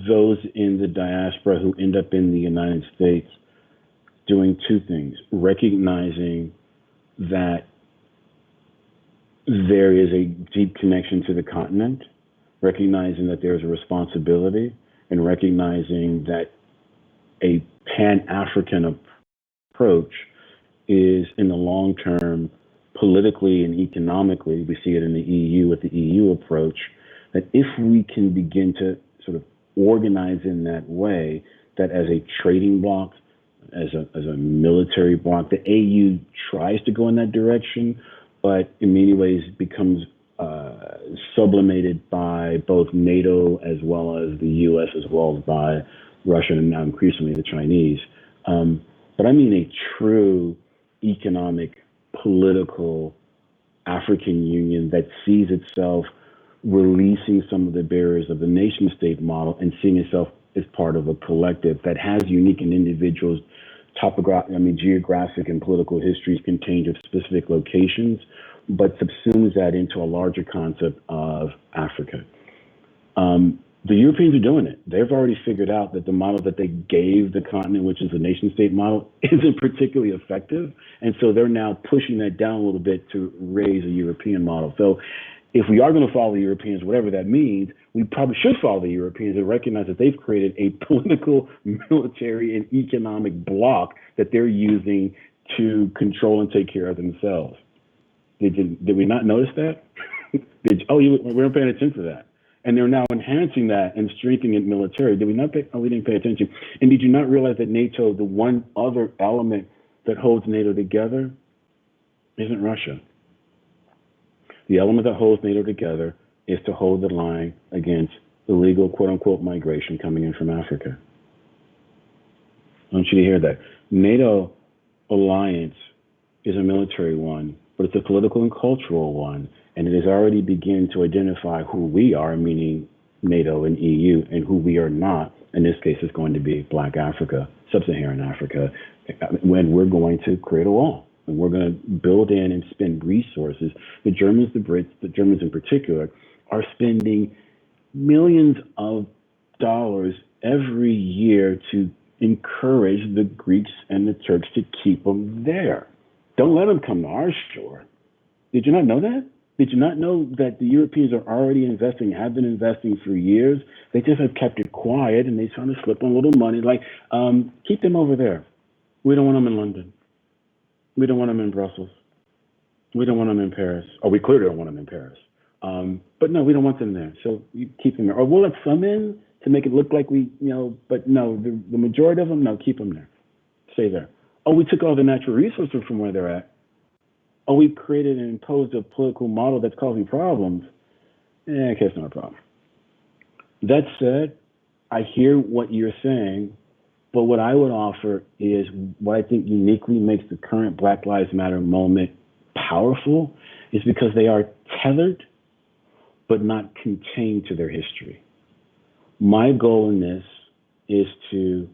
those in the diaspora who end up in the United States doing two things: recognizing that there is a deep connection to the continent, recognizing that there's a responsibility, and recognizing that a Pan-African approach is, in the long term, politically and economically, we see it in the EU with the EU approach, that if we can begin to sort of organize in that way, that as a trading bloc, as a military bloc, the AU tries to go in that direction, but in many ways becomes sublimated by both NATO as well as the US, as well as by Russia and now increasingly the Chinese. But I mean a true economic, political African Union that sees itself releasing some of the barriers of the nation state model and seeing itself as part of a collective that has unique and individuals, geographic and political histories contained of specific locations, but subsumes that into a larger concept of Africa. The Europeans are doing it. They've already figured out that the model that they gave the continent, which is the nation state model, isn't particularly effective. And so they're now pushing that down a little bit to raise a European model. So if we are going to follow the Europeans, whatever that means, we probably should follow the Europeans and recognize that they've created a political, military, and economic bloc that they're using to control and take care of themselves. Did we not notice that? We weren't paying attention to that. And they're now enhancing that and strengthening it militarily. Did we not pay? Oh, we didn't pay attention. And did you not realize that NATO, the one other element that holds NATO together, isn't Russia? The element that holds NATO together is to hold the line against illegal, quote unquote, migration coming in from Africa. I want you to hear that. NATO alliance is a military one, but it's a political and cultural one. And it has already begun to identify who we are, meaning NATO and EU, and who we are not. In this case, it's going to be Black Africa, Sub-Saharan Africa, when we're going to create a wall. And we're going to build in and spend resources. The Germans, the Brits, the Germans in particular, are spending millions of dollars every year to encourage the Greeks and the Turks to keep them there. Don't let them come to our shore. Did you not know that? Did you not know that the Europeans are already investing, have been investing for years? They just have kept it quiet, and they're trying to slip on a little money. Like, keep them over there. We don't want them in London. We don't want them in Brussels. We don't want them in Paris. Or we clearly don't want them in Paris. But no, we don't want them there. So you keep them there. Or we'll let some in to make it look like we, but no, the majority of them, no, keep them there. Stay there. Oh, we took all the natural resources from where they're at. Oh, we created and imposed a political model that's causing problems. Okay, it's not a problem. That said, I hear what you're saying, but what I would offer is what I think uniquely makes the current Black Lives Matter moment powerful is because they are tethered, but not contained to their history. My goal in this is to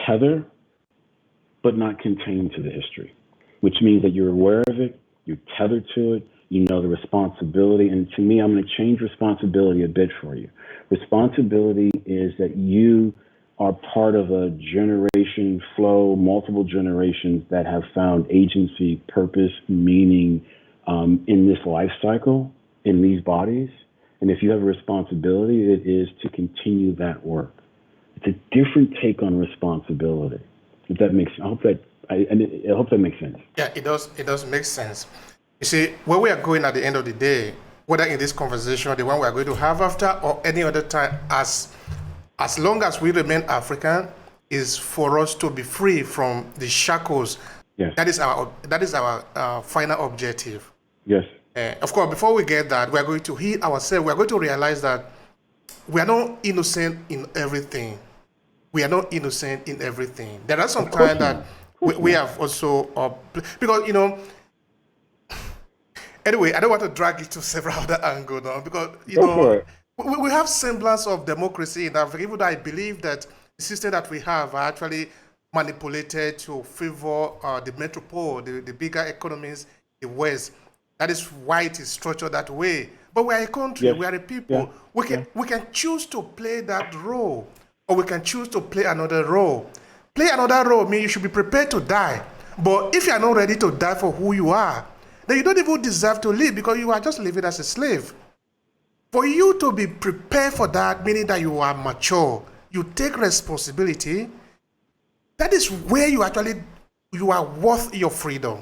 tether, but not contained to the history, which means that you're aware of it, you're tethered to it, you know the responsibility. And to me, I'm going to change responsibility a bit for you. Responsibility is that you are part of a generation flow, multiple generations that have found agency, purpose, meaning in this life cycle, in these bodies. And if you have a responsibility, it is to continue that work. It's a different take on responsibility. If that makes, I hope that makes sense. Yeah, it does. It does make sense. You see, where we are going at the end of the day, whether in this conversation or the one we are going to have after or any other time, as long as we remain African, is for us to be free from the shackles. Yes. That is our final objective. Yes. Of course, before we get that, we are going to heal ourselves. We are going to realize that we are not innocent in everything. We are not innocent in everything. There are some times that we have also, because, anyway, I don't want to drag it to several other angles now, because, we have semblance of democracy in Africa, even though I believe that the system that we have are actually manipulated to favor the metropole, the bigger economies, the West. That is why it is structured that way. But we are a country, we are a people. We can choose to play that role, or we can choose to play another role. Play another role means you should be prepared to die. But if you are not ready to die for who you are, then you don't even deserve to live, because you are just living as a slave. For you to be prepared for that, meaning that you are mature, you take responsibility, that is where you are worth your freedom.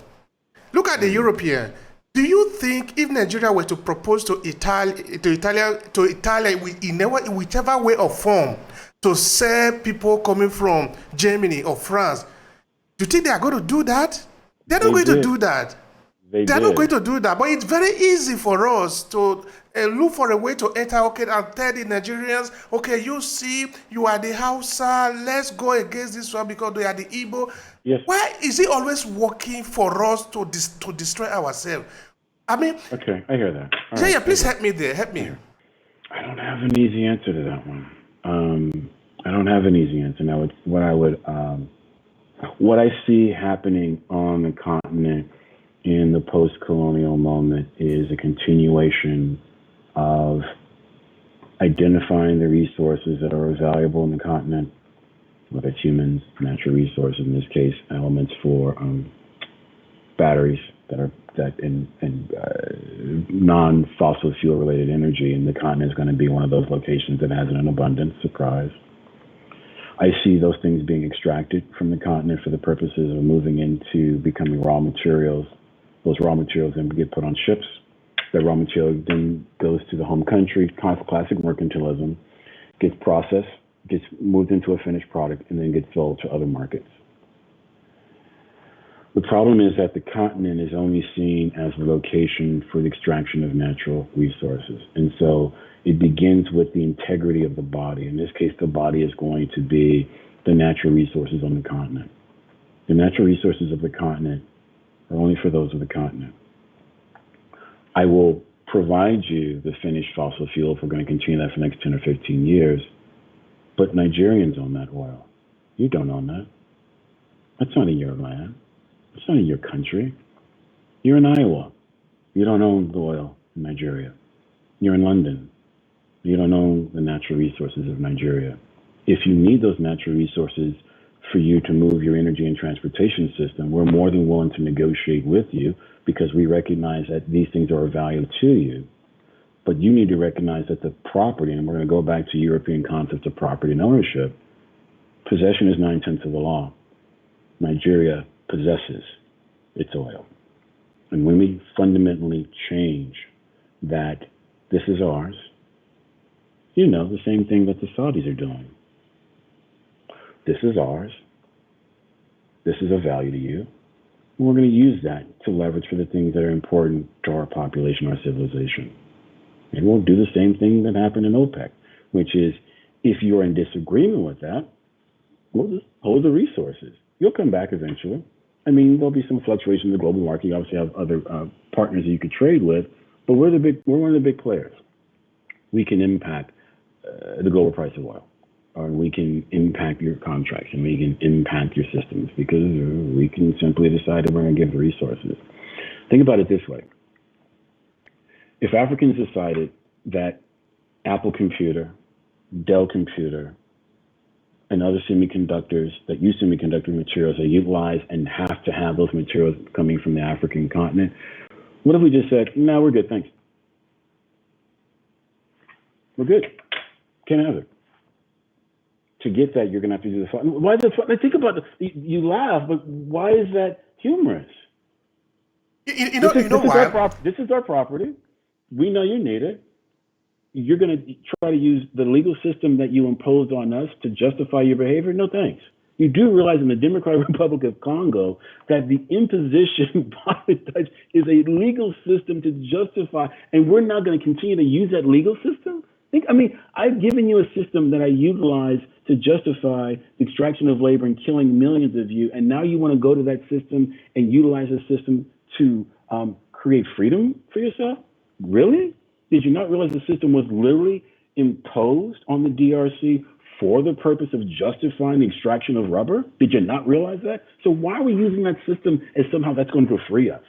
Look at the European. Do you think if Nigeria were to propose to Italy in whichever way or form to sell people coming from Germany or France, do you think they are going to do that? They're not going to do that. They're not going to do that. But it's very easy for us to look for a way to enter, and tell the Nigerians, you see, you are the Hausa, let's go against this one because they are the Igbo. Yes. Why is it always working for us to destroy ourselves? I mean... Okay, I hear that. Yeah, please help me there. Help me. I don't have an easy answer to that one. I don't have an easy answer. Now, what I see happening on the continent in the post-colonial moment is a continuation of identifying the resources that are valuable in the continent, whether it's humans, natural resources, in this case, elements for batteries and non-fossil fuel related energy, and the continent is going to be one of those locations that has an abundance. Surprise. I see those things being extracted from the continent for the purposes of moving into becoming raw materials. Those raw materials then get put on ships That raw material then goes to the home country, classic mercantilism, gets processed, gets moved into a finished product, and then gets sold to other markets. The problem is that the continent is only seen as the location for the extraction of natural resources. And so it begins with the integrity of the body. In this case, the body is going to be the natural resources on the continent. The natural resources of the continent are only for those of the continent. I will provide you the finished fossil fuel if we're going to continue that for the next 10 or 15 years, but Nigerians own that oil. You don't own that. That's not in your land. It's not in your country. You're in Iowa. You don't own the oil in Nigeria. You're in London. You don't own the natural resources of Nigeria. If you need those natural resources for you to move your energy and transportation system, we're more than willing to negotiate with you because we recognize that these things are of value to you. But you need to recognize that the property, and we're going to go back to European concepts of property and ownership, possession is 9/10 of the law. Nigeria possesses its oil. And when we fundamentally change that this is ours, you know, the same thing that the Saudis are doing. This is ours. This is of value to you. And we're going to use that to leverage for the things that are important to our population, our civilization. And we'll do the same thing that happened in OPEC, which is if you're in disagreement with that, we'll just hold the resources. You'll come back eventually. I mean, there'll be some fluctuation in the global market. You obviously have other partners that you could trade with, but we're one of the big players. We can impact the global price of oil, or we can impact your contracts, and we can impact your systems because we can simply decide that we're going to give the resources. Think about it this way. If Africans decided that Apple Computer, Dell Computer, and other semiconductors that use semiconductor materials are utilized and have to have those materials coming from the African continent, what if we just said, no, we're good, thanks. We're good. Can't have it. To get that, you're going to have to do the fun. Why the fun? Think about it. You laugh, but why is that humorous? You know why? This is our property. We know you need it. You're going to try to use the legal system that you imposed on us to justify your behavior? No, thanks. You do realize in the Democratic Republic of Congo that the imposition by the Dutch is a legal system to justify, and we're not going to continue to use that legal system? I've given you a system that I utilize to justify the extraction of labor and killing millions of you, and now you want to go to that system and utilize the system to create freedom for yourself? Really? Did you not realize the system was literally imposed on the DRC for the purpose of justifying the extraction of rubber? Did you not realize that? So why are we using that system as somehow that's going to free us?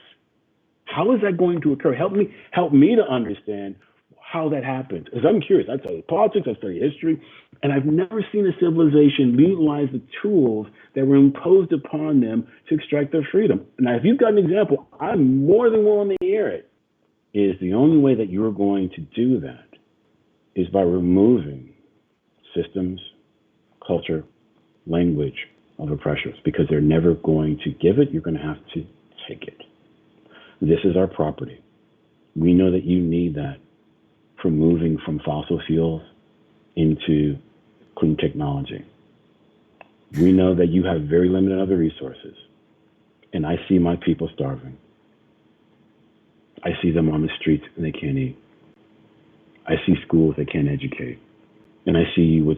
How is that going to occur? Help me to understand how that happened. Because I'm curious. I study politics, I study history, and I've never seen a civilization utilize the tools that were imposed upon them to extract their freedom. Now, if you've got an example, I'm more than willing to hear it. Is the only way that you're going to do that is by removing systems, culture, language of oppressors, because they're never going to give it. You're going to have to take it. This is our property. We know that you need that for moving from fossil fuels into clean technology. We know that you have very limited other resources, and I see my people starving. I see them on the streets and they can't eat. I see schools that can't educate. And I see you with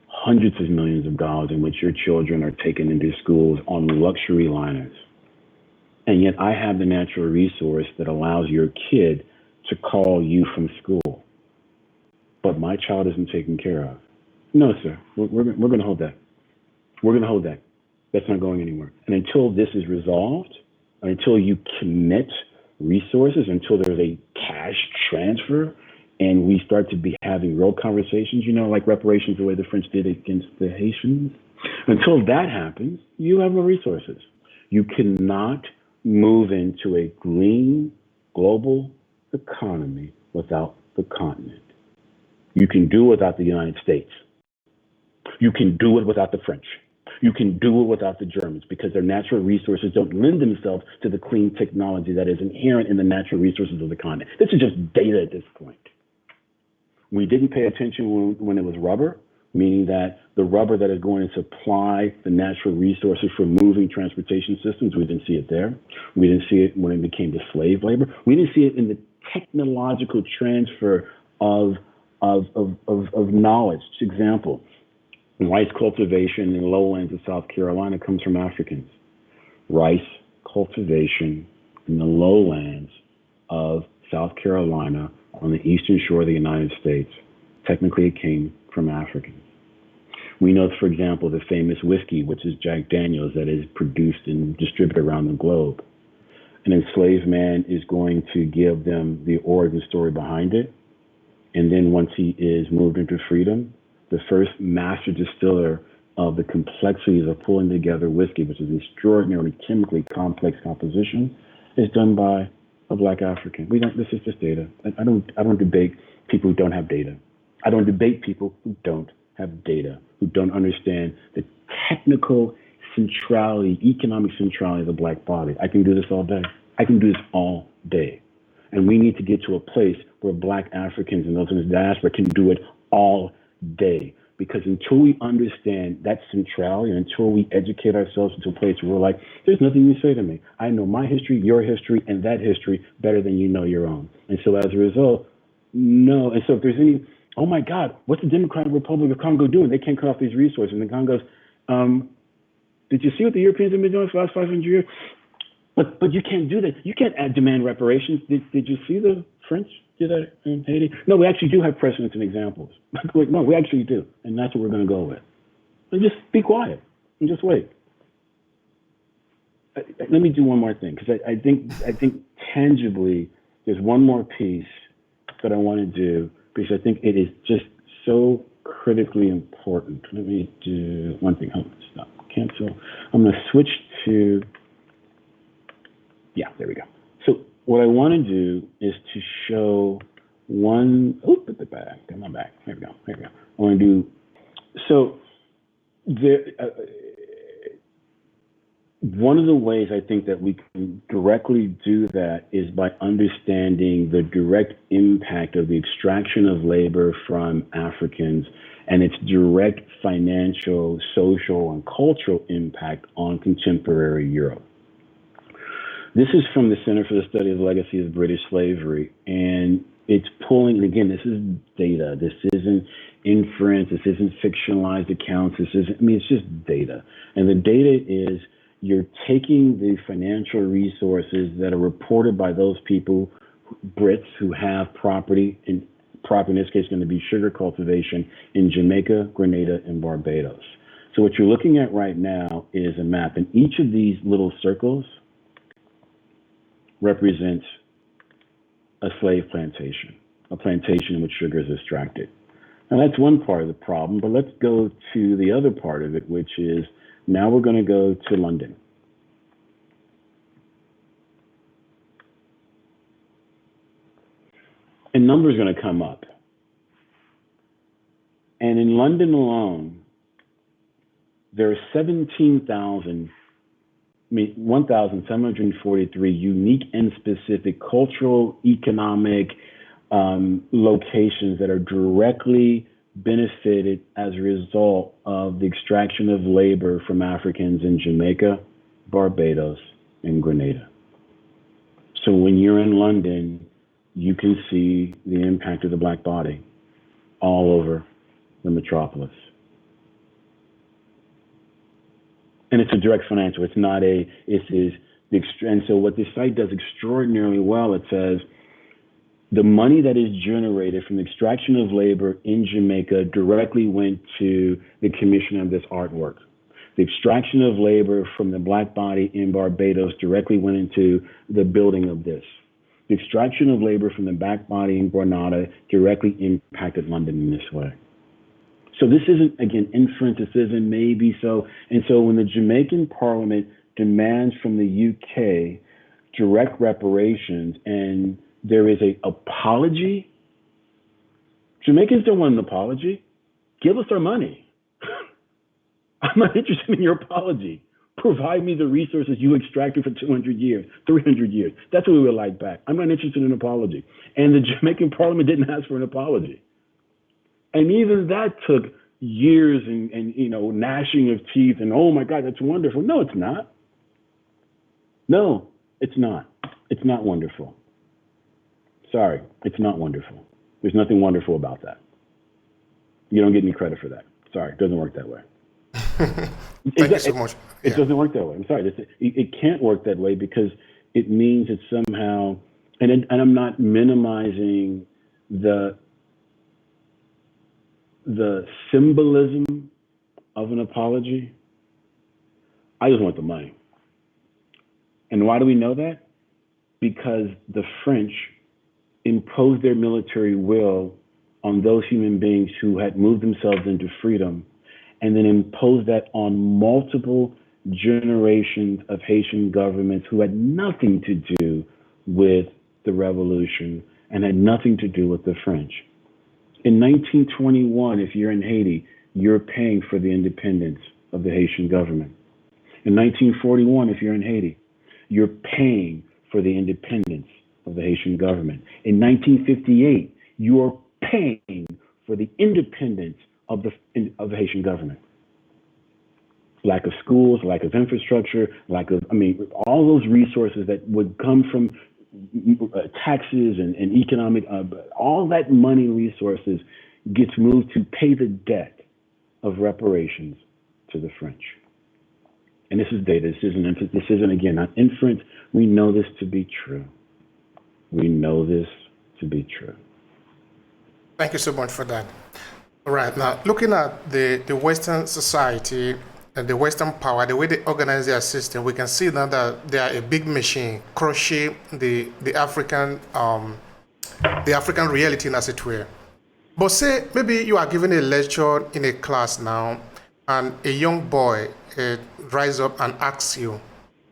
hundreds of millions of dollars in which your children are taken into schools on luxury liners. And yet I have the natural resource that allows your kid to call you from school. But my child isn't taken care of. No, sir, we're going to hold that. We're going to hold that. That's not going anywhere. And until this is resolved, until you commit resources, until there's a cash transfer and we start to be having real conversations, like reparations, the way the French did against the Haitians, until that happens, you have no resources. You cannot move into a green global economy without the continent. You can do it without the United States. You can do it without the French. You can do it without the Germans because their natural resources don't lend themselves to the clean technology that is inherent in the natural resources of the continent. This is just data at this point. We didn't pay attention when it was rubber, meaning that the rubber that is going to supply the natural resources for moving transportation systems, we didn't see it there. We didn't see it when it became the slave labor. We didn't see it in the technological transfer of knowledge. For example, rice cultivation in the lowlands of South Carolina comes from Africans. Rice cultivation in the lowlands of South Carolina on the eastern shore of the United States, technically it came from Africans. We know, for example, the famous whiskey, which is Jack Daniels, that is produced and distributed around the globe. An enslaved man is going to give them the origin story behind it. And then once he is moved into freedom, the first master distiller of the complexities of pulling together whiskey, which is an extraordinarily chemically complex composition, is done by a Black African. This is just data. I don't debate people who don't have data. I don't debate people who don't have data, who don't understand the technical centrality, economic centrality of the Black body. I can do this all day. I can do this all day. And we need to get to a place where Black Africans and those in the diaspora can do it all day. Because until we understand that centrality, until we educate ourselves into a place where we're like, there's nothing you say to me. I know my history, your history, and that history better than you know your own. And so as a result, no. And so if there's any, oh my God, what's the Democratic Republic of Congo doing? They can't cut off these resources. And the Congo's, did you see what the Europeans have been doing for the last 500 years? But you can't do that. You can't demand reparations. Did you see the French do that in Haiti? No, we actually do have precedents and examples. No, we actually do. And that's what we're going to go with. So just be quiet and just wait. Let me do one more thing, because I think tangibly there's one more piece that I want to do, because I think it is just so critically important. Let me do one thing. Oh, stop. Cancel. I'm going to switch to, yeah, there we go. So what I want to do is to show one, put the back, come on back. Here we go. I want to do, so there, one of the ways I think that we can directly do that is by understanding the direct impact of the extraction of labor from Africans and its direct financial, social, and cultural impact on contemporary Europe. This is from the Center for the Study of the Legacy of British Slavery, and it's pulling, again, this is data. This isn't inference. This isn't fictionalized accounts. It's just data. And the data is, you're taking the financial resources that are reported by those people, Brits, who have property, in this case going to be sugar cultivation in Jamaica, Grenada, and Barbados. So what you're looking at right now is a map, and each of these little circles represents a slave plantation, a plantation in which sugar is extracted. Now that's one part of the problem, but let's go to the other part of it, which is, now we're going to go to London. And numbers are going to come up. And in London alone, there are 1,743 unique and specific cultural, economic locations that are directly benefited as a result of the extraction of labor from Africans in Jamaica, Barbados, and Grenada. So when you're in London, you can see the impact of the Black body all over the metropolis. And it's a direct financial, it's not and so what this site does extraordinarily well, it says, the money that is generated from the extraction of labor in Jamaica directly went to the commission of this artwork. The extraction of labor from the Black body in Barbados directly went into the building of this. The extraction of labor from the Black body in Grenada directly impacted London in this way. So this isn't, again, inference, this isn't maybe so. And so when the Jamaican Parliament demands from the UK direct reparations and there is an apology, Jamaicans don't want an apology. Give us our money. I'm not interested in your apology. Provide me the resources you extracted for 200 years, 300 years. That's what we would like back. I'm not interested in an apology. And the Jamaican parliament didn't ask for an apology. And even that took years and gnashing of teeth and, oh my God, that's wonderful. No, it's not. No, it's not. It's not wonderful. Sorry, it's not wonderful. There's nothing wonderful about that. You don't get any credit for that. Sorry, it doesn't work that way. Thank you so much. It doesn't work that way. I'm sorry. It can't work that way because it means that somehow, and I'm not minimizing the symbolism of an apology. I just want the money. And why do we know that? Because the French imposed their military will on those human beings who had moved themselves into freedom, and then imposed that on multiple generations of Haitian governments who had nothing to do with the revolution and had nothing to do with the French. In 1921, if you're in Haiti, you're paying for the independence of the Haitian government. In 1941, if you're in Haiti, you're paying for the independence of the Haitian government. In 1958, you're paying for the independence of the Haitian government. Lack of schools, lack of infrastructure, all those resources that would come from taxes and economic, all that money resources gets moved to pay the debt of reparations to the French. And this is data. This isn't again, not inference. We know this to be true. We know this to be true. Thank you so much for that. All right, now looking at the Western society and the Western power, the way they organize their system, we can see now that they are a big machine, crushing the African reality, as it were. But say maybe you are giving a lecture in a class now, and a young boy rise up and asks you,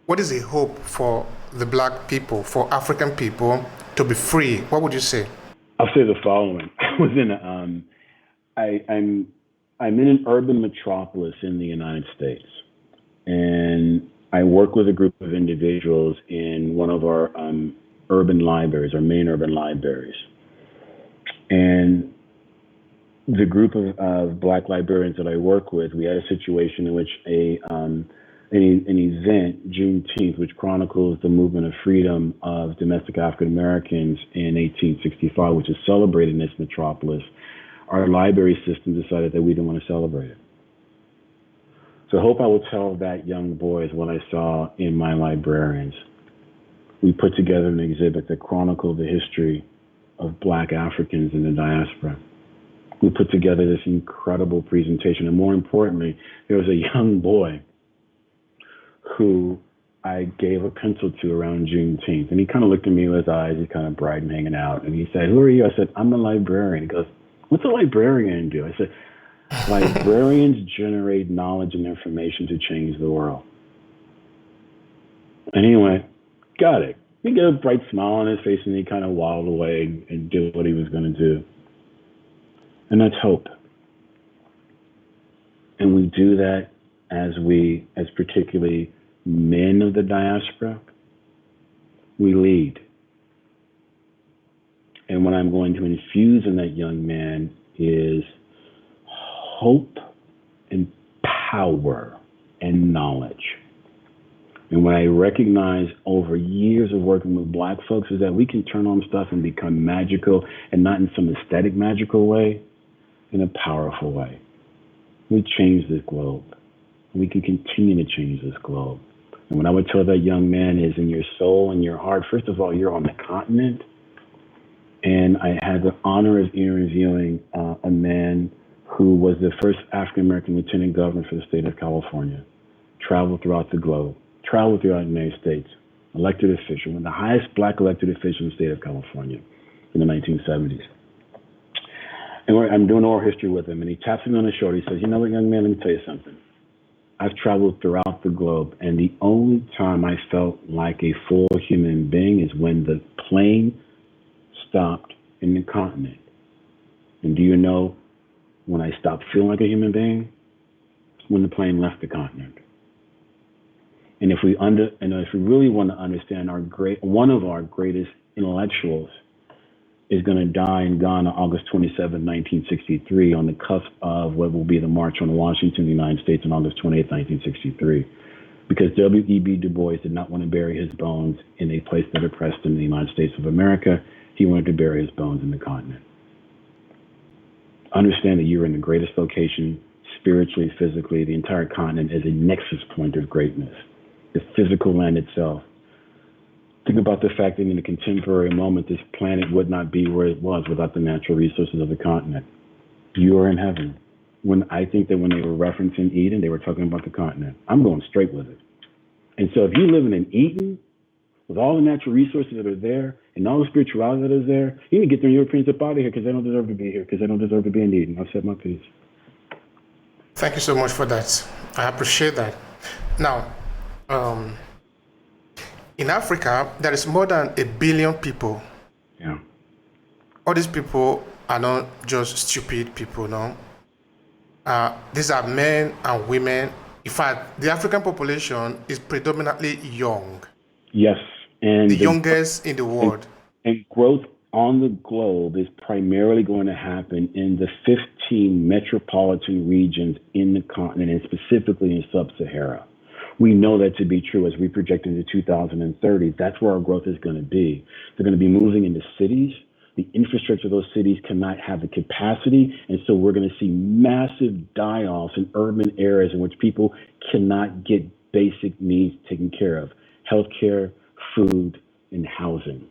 what is the hope for the Black people, for African people to be free? What would you say? I'll say the following. I'm in an urban metropolis in the United States, and I work with a group of individuals in one of our urban libraries, our main urban libraries. And the group of Black librarians that I work with, we had a situation in which an event, Juneteenth, which chronicles the movement of freedom of domestic African Americans in 1865, which is celebrated in this metropolis. Our library system decided that we didn't want to celebrate it. So I hope I will tell that young boy is what I saw in my librarians. We put together an exhibit that chronicled the history of Black Africans in the diaspora. We put together this incredible presentation, and more importantly, there was a young boy who I gave a pencil to around Juneteenth, and he kind of looked at me with his eyes, he's kind of bright and hanging out, and he said, "Who are you?" I said, "I'm a librarian." He goes, "What's a librarian do?" I said, "Librarians generate knowledge and information to change the world." And he went, "Got it." He got a bright smile on his face, and he kind of waddled away and did what he was going to do. And that's hope. And we do that as particularly men of the diaspora, we lead. And what I'm going to infuse in that young man is hope and power and knowledge. And what I recognize over years of working with Black folks is that we can turn on stuff and become magical, and not in some aesthetic magical way, in a powerful way. We change this globe. We can continue to change this globe. And what I would tell that young man is, in your soul and your heart, first of all, you're on the continent. And I had the honor of interviewing a man who was the first African-American lieutenant governor for the state of California, traveled throughout the globe, traveled throughout the United States, elected official, one of the highest Black elected officials in the state of California in the 1970s. And I'm doing oral history with him, and he taps me on the shoulder. He says, "You know what, young man, let me tell you something. I've traveled throughout the globe, and the only time I felt like a full human being is when the plane stopped in the continent. And do you know when I stopped feeling like a human being? when the plane left the continent. And if we really want to understand one of our greatest intellectuals is going to die in Ghana August 27, 1963, on the cusp of what will be the March on Washington, the United States, on August 28, 1963. Because W.E.B. Du Bois did not want to bury his bones in a place that oppressed him in the United States of America. He wanted to bury his bones in the continent. Understand that you're in the greatest location, spiritually, physically. The entire continent is a nexus point of greatness. The physical land itself. Think about the fact that in a contemporary moment, this planet would not be where it was without the natural resources of the continent. You are in heaven. I think that when they were referencing Eden, they were talking about the continent. I'm going straight with it. And so if you're living in Eden, with all the natural resources that are there, and all the spirituality that is there, you need to get the Europeans up out of here because they don't deserve to be here, because they don't deserve to be in Eden. I've said my piece. Thank you so much for that. I appreciate that. Now, in Africa, there is more than 1 billion people. Yeah. All these people are not just stupid people, no? These are men and women. In fact, the African population is predominantly young. Yes. And the youngest in the world. And growth on the globe is primarily going to happen in the 15 metropolitan regions in the continent, and specifically in sub-Sahara. We know that to be true as we project into 2030. That's where our growth is going to be. They're going to be moving into cities. The infrastructure of those cities cannot have the capacity, and so we're going to see massive die-offs in urban areas in which people cannot get basic needs taken care of: healthcare, food, and housing.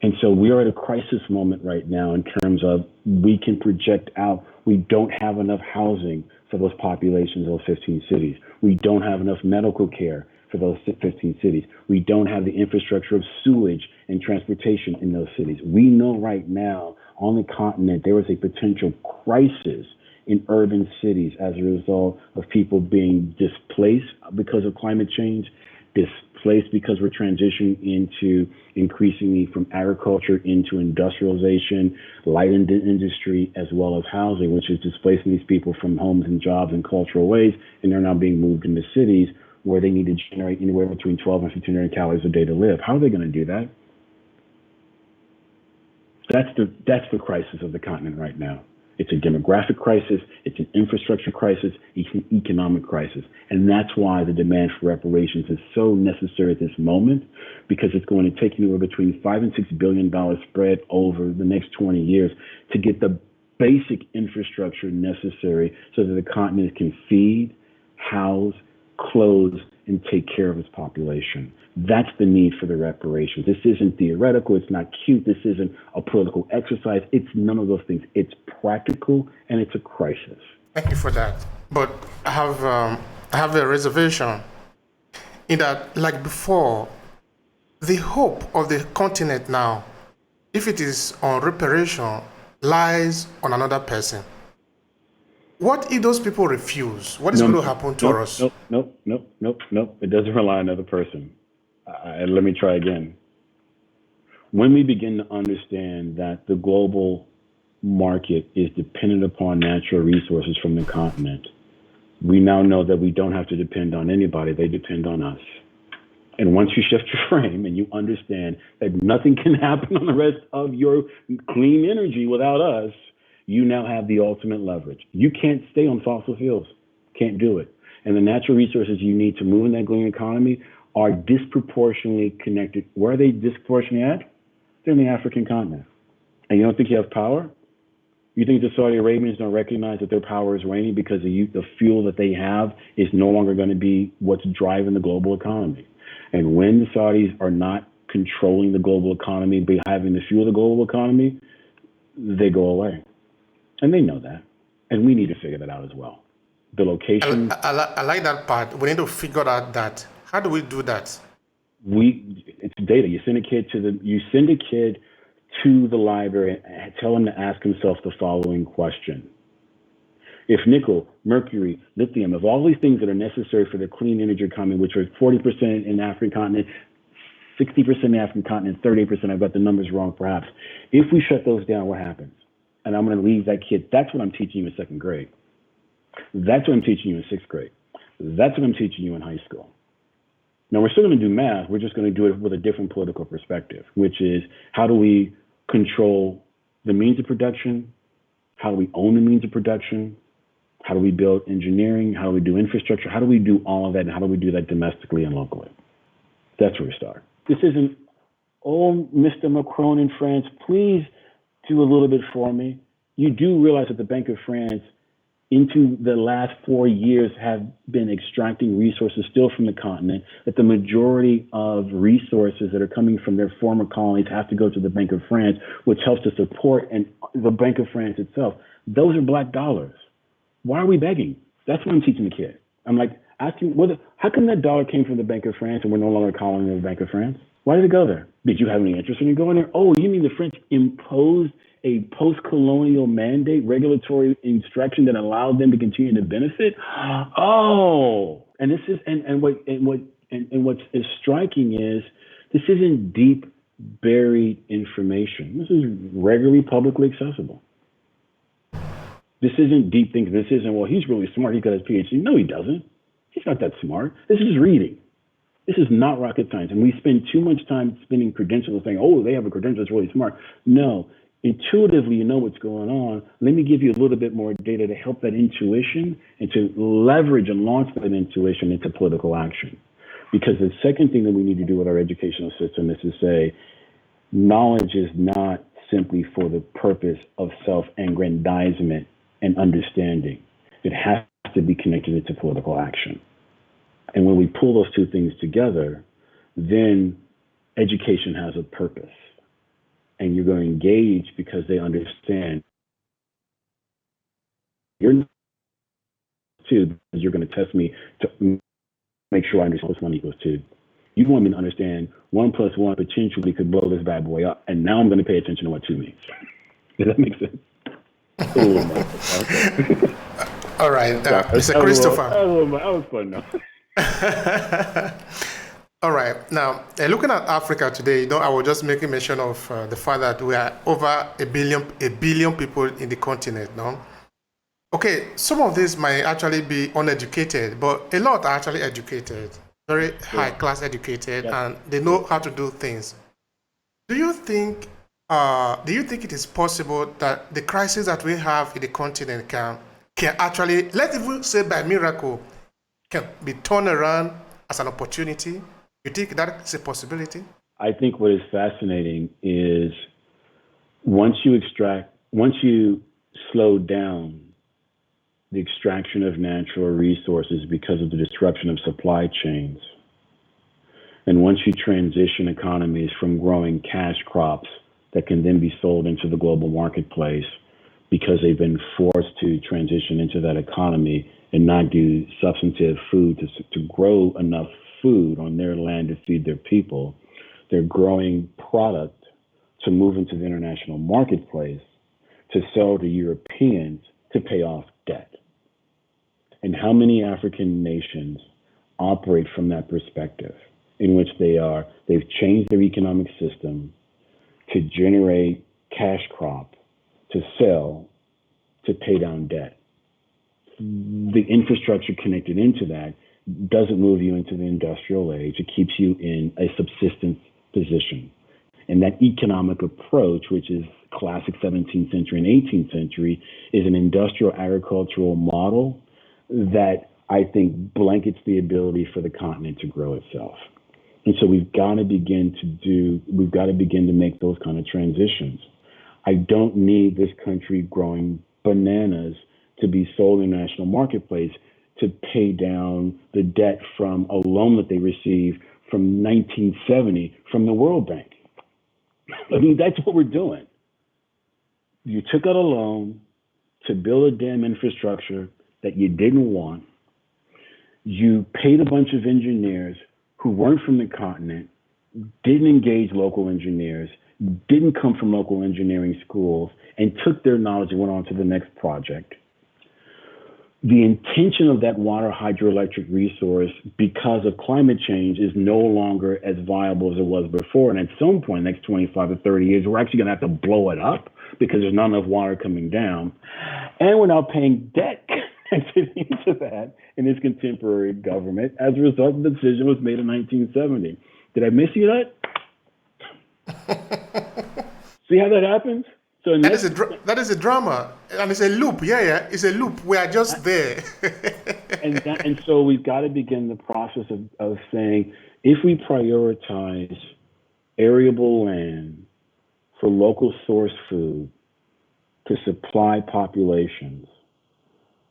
And so we are at a crisis moment right now in terms of we can project out. We don't have enough housing for those populations, those 15 cities. We don't have enough medical care for those 15 cities. We don't have the infrastructure of sewage and transportation in those cities. We know right now on the continent there is a potential crisis in urban cities as a result of people being displaced because of climate change, displaced because we're transitioning into increasingly from agriculture into industrialization, light industry, as well as housing, which is displacing these people from homes and jobs and cultural ways, and they're now being moved into cities where they need to generate anywhere between 12 and 1,500 calories a day to live. How are they going to do that? That's the crisis of the continent right now. It's a demographic crisis, it's an infrastructure crisis, it's an economic crisis. And that's why the demand for reparations is so necessary at this moment, because it's going to take anywhere between $5 and $6 billion spread over the next 20 years to get the basic infrastructure necessary so that the continent can feed, house, clothe, and take care of its population. That's the need for the reparations. This isn't theoretical. It's not cute. This isn't a political exercise. It's none of those things. It's practical, and it's a crisis. Thank you for that. But I have a reservation in that, like before, the hope of the continent now, if it is on reparation, lies on another person. What if those people refuse? What is going to happen to us? Nope. It doesn't rely on another person. Let me try again. When we begin to understand that the global market is dependent upon natural resources from the continent, we now know that we don't have to depend on anybody. They depend on us. And once you shift your frame and you understand that nothing can happen on the rest of your clean energy without us, you now have the ultimate leverage. You can't stay on fossil fuels. Can't do it. And the natural resources you need to move in that green economy are disproportionately connected. Where are they disproportionately at? They're in the African continent. And you don't think you have power? You think the Saudi Arabians don't recognize that their power is waning because the fuel that they have is no longer going to be what's driving the global economy? And when the Saudis are not controlling the global economy by having to fuel the global economy, they go away. And they know that. And we need to figure that out as well. The location. I like that part. We need to figure out that. How do we do that? It's data. You send a kid to the library and tell him to ask himself the following question. If nickel, mercury, lithium, if all these things that are necessary for the clean energy economy, which are 40% in the African continent, 60% in the African continent, 38%, I've got the numbers wrong perhaps. If we shut those down, what happens? And I'm going to leave that kid. That's what I'm teaching you in second grade. That's what I'm teaching you in sixth grade. That's what I'm teaching you in high school. Now, we're still going to do math. We're just going to do it with a different political perspective, which is how do we control the means of production? How do we own the means of production? How do we build engineering? How do we do infrastructure? How do we do all of that? And how do we do that domestically and locally? That's where we start. This isn't, oh, Mr. Macron in France, please do a little bit for me. You do realize that the Bank of France into the last 4 years have been extracting resources still from the continent, that the majority of resources that are coming from their former colonies have to go to the Bank of France, which helps to support and the Bank of France itself. Those are black dollars. Why are we begging? That's what I'm teaching the kid. I'm like, asking, how come that dollar came from the Bank of France and we're no longer a colony of the Bank of France? Why did it go there? Did you have any interest in going there? Oh, you mean the French imposed a post-colonial mandate, regulatory instruction that allowed them to continue to benefit? Oh, and this is what's striking is this isn't deep buried information. This is regularly publicly accessible. This isn't deep thinking. This isn't, well, he's really smart. He's got his PhD. No, he doesn't. He's not that smart. This is reading. This is not rocket science. And we spend too much time spinning credentials saying, oh, they have a credential that's really smart. No, intuitively, you know what's going on. Let me give you a little bit more data to help that intuition and to leverage and launch that intuition into political action. Because the second thing that we need to do with our educational system is to say, knowledge is not simply for the purpose of self-aggrandizement and understanding. It has to be connected to political action. And when we pull those two things together, then education has a purpose. And you're going to engage because they understand you're going to test me to make sure I understand what 1 equals 2. You want me to understand 1 + 1 potentially could blow this bad boy up. And now I'm going to pay attention to what 2 means. Does that make sense? Okay. All right, Mr. Christopher. That was fun, though. All right. Now, looking at Africa today, I was just making mention of the fact that we are over a billion people in the continent. No. Okay, some of these might actually be uneducated, but a lot are actually educated, very high-class educated, and they know how to do things. Do you think it is possible that the crisis that we have in the continent can actually, let's even say by miracle, can be turned around as an opportunity? You think that is a possibility? I think what is fascinating is once you slow down the extraction of natural resources because of the disruption of supply chains, and once you transition economies from growing cash crops that can then be sold into the global marketplace because they've been forced to transition into that economy and not do substantive food to grow enough food on their land to feed their people, they're growing product to move into the international marketplace to sell to Europeans to pay off debt. And how many African nations operate from that perspective in which they've changed their economic system to generate cash crop, to sell, to pay down debt? The infrastructure connected into that doesn't move you into the industrial age. It keeps you in a subsistence position. And that economic approach, which is classic 17th century and 18th century, is an industrial agricultural model that I think blankets the ability for the continent to grow itself. And so we've got to begin to make those kind of transitions. I don't need this country growing bananas to be sold in the national marketplace to pay down the debt from a loan that they received from 1970 from the World Bank. I mean, that's what we're doing. You took out a loan to build a damn infrastructure that you didn't want. You paid a bunch of engineers who weren't from the continent, didn't engage local engineers, didn't come from local engineering schools, and took their knowledge and went on to the next project. The intention of that water hydroelectric resource, because of climate change, is no longer as viable as it was before. And at some point, next 25 to 30 years, we're actually going to have to blow it up because there's not enough water coming down. And we're now paying debt entered into that in his contemporary government as a result of the decision was made in 1970. Did I miss you that? See how that happens? So that is a drama, and it's a loop. Yeah, it's a loop. We are just there. and so we've got to begin the process of saying, if we prioritize arable land for local source food to supply populations,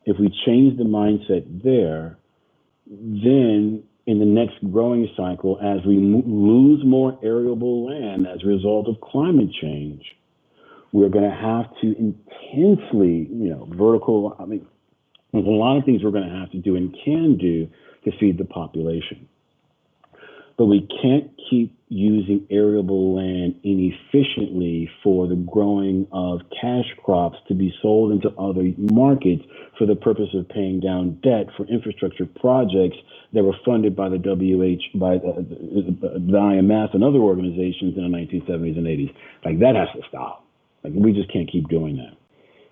if we change the mindset there, then in the next growing cycle, as we lose more arable land as a result of climate change, we're going to have to intensely, vertical. I mean, there's a lot of things we're going to have to do and can do to feed the population. But we can't keep using arable land inefficiently for the growing of cash crops to be sold into other markets for the purpose of paying down debt for infrastructure projects that were funded by the by the IMF and other organizations in the 1970s and 80s. Like, that has to stop. Like, we just can't keep doing that.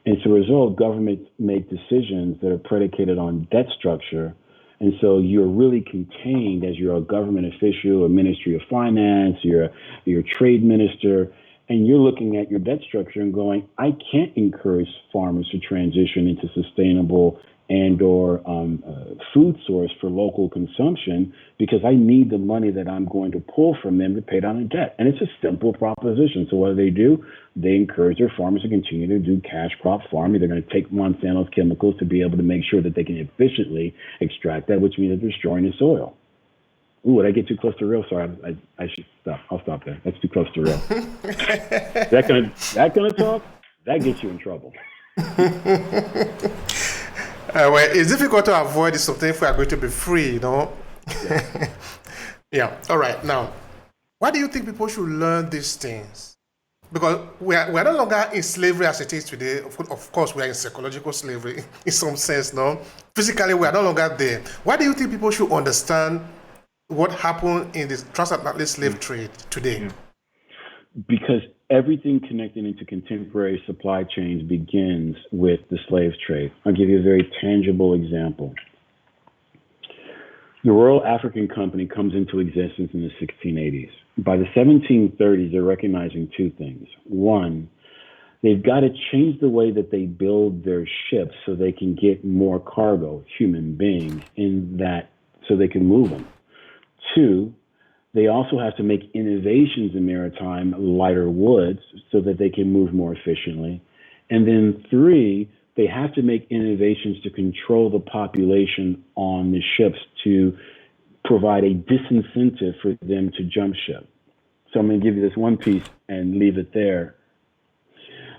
And as a result, governments make decisions that are predicated on debt structure. And so you're really contained as you're a government official, a Ministry of Finance, you're a trade minister, and you're looking at your debt structure and going, I can't encourage farmers to transition into sustainable and/or food source for local consumption because I need the money that I'm going to pull from them to pay down the debt. And it's a simple proposition. So what do? They encourage their farmers to continue to do cash crop farming. They're going to take Monsanto's chemicals to be able to make sure that they can efficiently extract that, which means that they're destroying the soil. Ooh, did I get too close to real? Sorry, I should stop. I'll stop there. That's too close to real. that kind of talk, that gets you in trouble. Well, it's difficult to avoid this something if we are going to be free, Yeah. Yeah. All right. Now, why do you think people should learn these things? Because we are no longer in slavery as it is today. Of course, we are in psychological slavery in some sense, no? Physically, we are no longer there. Why do you think people should understand what happened in this transatlantic slave trade today? Because everything connected into contemporary supply chains begins with the slave trade. I'll give you a very tangible example. The Royal African Company comes into existence in the 1680s. By the 1730s, they're recognizing two things. One, they've got to change the way that they build their ships so they can get more cargo, human beings, in that so they can move them. Two, they also have to make innovations in maritime, lighter woods, so that they can move more efficiently. And then three, they have to make innovations to control the population on the ships to provide a disincentive for them to jump ship. So I'm going to give you this one piece and leave it there.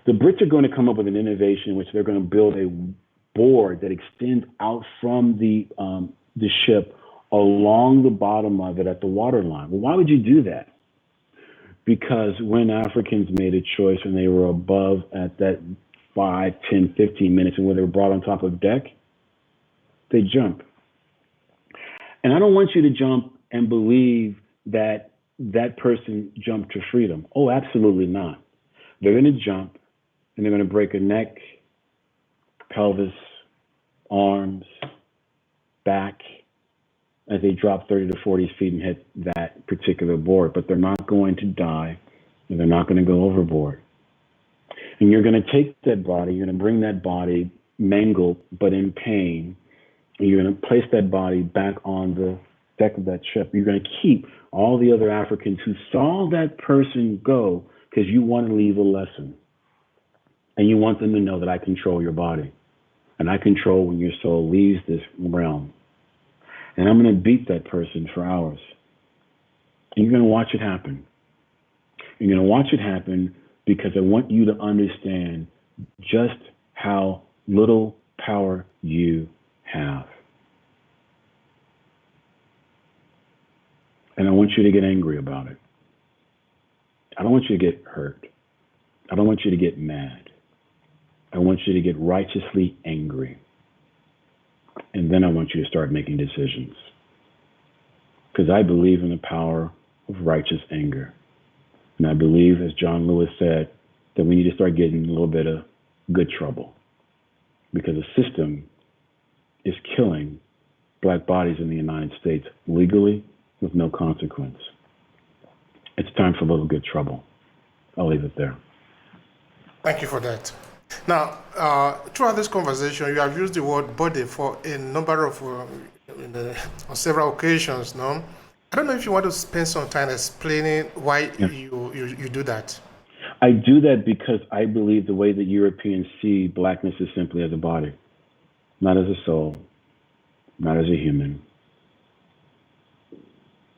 The Brits are going to come up with an innovation in which they're going to build a board that extends out from the ship along the bottom of it at the waterline. Well, why would you do that? Because when Africans made a choice when they were above at that 5, 10, 15 minutes and when they were brought on top of deck, they jump. And I don't want you to jump and believe that that person jumped to freedom. Oh, absolutely not. They're going to jump and they're going to break a neck, pelvis, arms, back, as they drop 30 to 40 feet and hit that particular board, but they're not going to die and they're not going to go overboard. And you're going to take that body, you're going to bring that body mangled, but in pain, and you're going to place that body back on the deck of that ship. You're going to keep all the other Africans who saw that person go because you want to leave a lesson. And you want them to know that I control your body and I control when your soul leaves this realm. And I'm going to beat that person for hours. And you're going to watch it happen. You're going to watch it happen because I want you to understand just how little power you have. And I want you to get angry about it. I don't want you to get hurt. I don't want you to get mad. I want you to get righteously angry. And then I want you to start making decisions. Because I believe in the power of righteous anger. And I believe, as John Lewis said, that we need to start getting a little bit of good trouble. Because the system is killing black bodies in the United States legally with no consequence. It's time for a little good trouble. I'll leave it there. Thank you for that. Now, throughout this conversation, you have used the word body for a number of, on several occasions, no? I don't know if you want to spend some time explaining why you do that. I do that because I believe the way that Europeans see blackness is simply as a body, not as a soul, not as a human,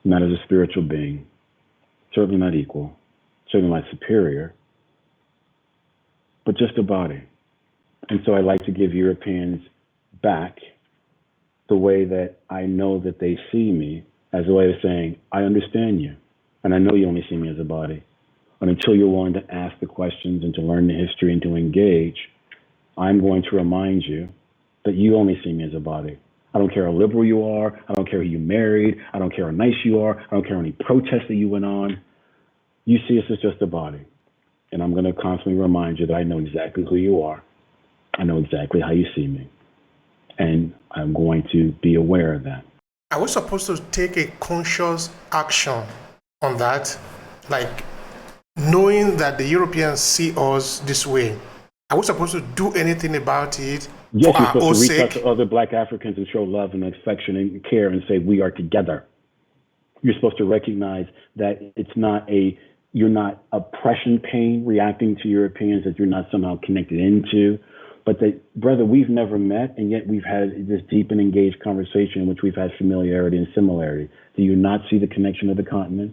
not as a spiritual being, certainly not equal, certainly not superior, but just a body. And so I like to give Europeans back the way that I know that they see me, as a way of saying, I understand you, and I know you only see me as a body. And until you're willing to ask the questions and to learn the history and to engage, I'm going to remind you that you only see me as a body. I don't care how liberal you are. I don't care who you married. I don't care how nice you are. I don't care how many protests that you went on. You see us as just a body. And I'm going to constantly remind you that I know exactly who you are. I know exactly how you see me. And I'm going to be aware of that. Are we supposed to take a conscious action on that? Like, knowing that the Europeans see us this way, are we supposed to do anything about it? Yes, you're supposed to reach out to other black Africans and show love and affection and care and say, we are together. You're supposed to recognize that you're not oppression pain reacting to Europeans that you're not somehow connected into, but that, brother, we've never met, and yet we've had this deep and engaged conversation in which we've had familiarity and similarity. Do you not see the connection of the continent?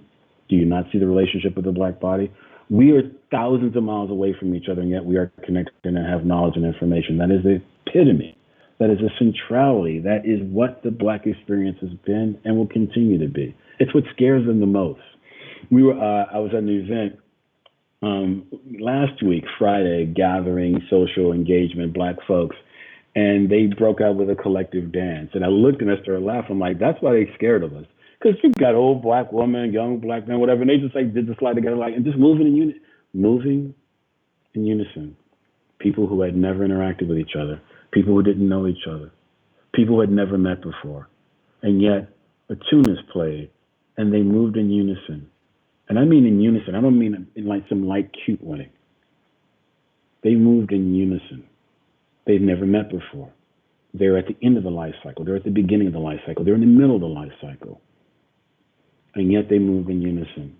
Do you not see the relationship with the black body? We are thousands of miles away from each other, and yet we are connected and have knowledge and information. That is the epitome. That is a centrality. That is what the black experience has been and will continue to be. It's what scares them the most. I was at an event last week, Friday, gathering social engagement, black folks, and they broke out with a collective dance. And I looked and I started laughing. I'm like, that's why they're scared of us. Because you've got old black woman, young black man, whatever, and they just like did the slide together, like, and just moving in unison. People who had never interacted with each other, people who didn't know each other, people who had never met before. And yet a tune is played and they moved in unison. And I mean in unison. I don't mean in like some light, cute way. They moved in unison. They've never met before. They're at the end of the life cycle. They're at the beginning of the life cycle. They're in the middle of the life cycle. And yet they move in unison.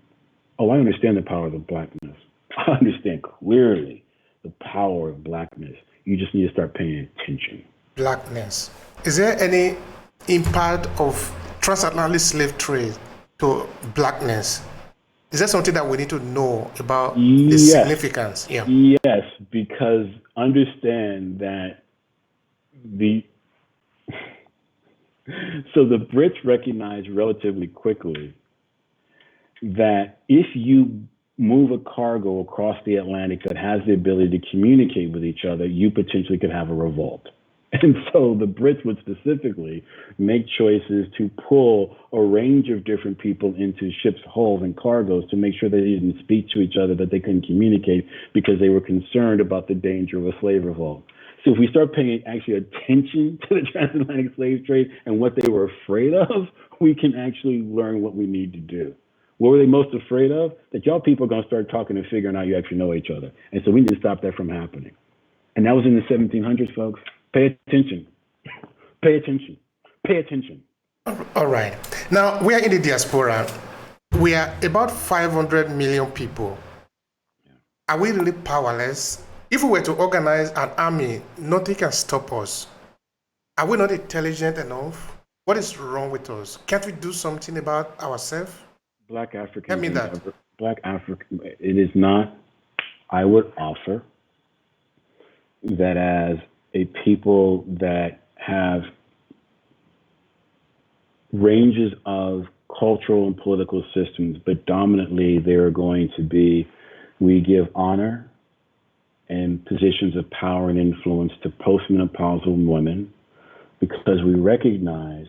Oh, I understand the power of the blackness. I understand clearly the power of blackness. You just need to start paying attention. Blackness. Is there any impact of transatlantic slave trade to blackness? Is that something that we need to know about the significance? Yeah. Yes, because understand that the Brits recognized relatively quickly that if you move a cargo across the Atlantic that has the ability to communicate with each other, you potentially could have a revolt. And so the Brits would specifically make choices to pull a range of different people into ships' hulls and cargoes to make sure they didn't speak to each other, that they couldn't communicate, because they were concerned about the danger of a slave revolt. So if we start paying actually attention to the transatlantic slave trade and what they were afraid of, we can actually learn what we need to do. What were they most afraid of? That y'all people are going to start talking and figuring out you actually know each other. And so we need to stop that from happening. And that was in the 1700s, folks. Pay attention. Pay attention. Pay attention. All right. Now, we are in the diaspora. We are about 500 million people. Are we really powerless? If we were to organize an army, nothing can stop us. Are we not intelligent enough? What is wrong with us? Can't we do something about ourselves? Black Africans. Tell me that. Black African. It is not. I would offer that as a people that have ranges of cultural and political systems, but dominantly they are going to be, we give honor and positions of power and influence to postmenopausal women, because we recognize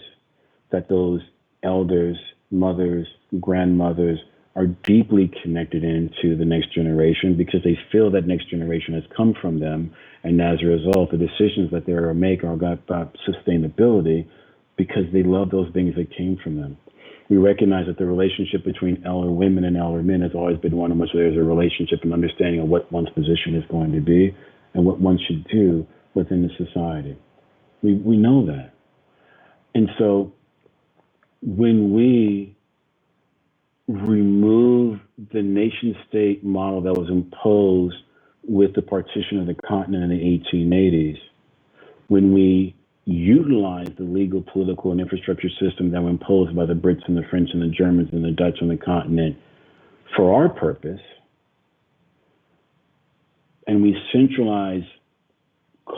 that those elders, mothers, grandmothers are deeply connected into the next generation because they feel that next generation has come from them. And as a result, the decisions that they are making are about sustainability because they love those things that came from them. We recognize that the relationship between elder women and elder men has always been one in which there's a relationship and understanding of what one's position is going to be and what one should do within the society. We know that. And so when we remove the nation state model that was imposed with the partition of the continent in the 1880s, when we utilize the legal, political, and infrastructure system that were imposed by the Brits and the French and the Germans and the Dutch on the continent for our purpose, and we centralize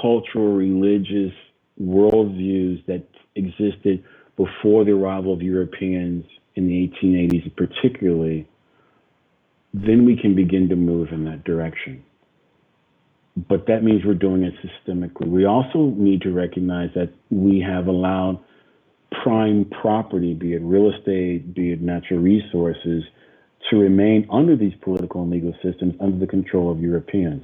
cultural, religious worldviews that existed before the arrival of Europeans in the 1880s particularly, then we can begin to move in that direction. But that means we're doing it systemically. We also need to recognize that we have allowed prime property, be it real estate, be it natural resources, to remain under these political and legal systems under the control of Europeans.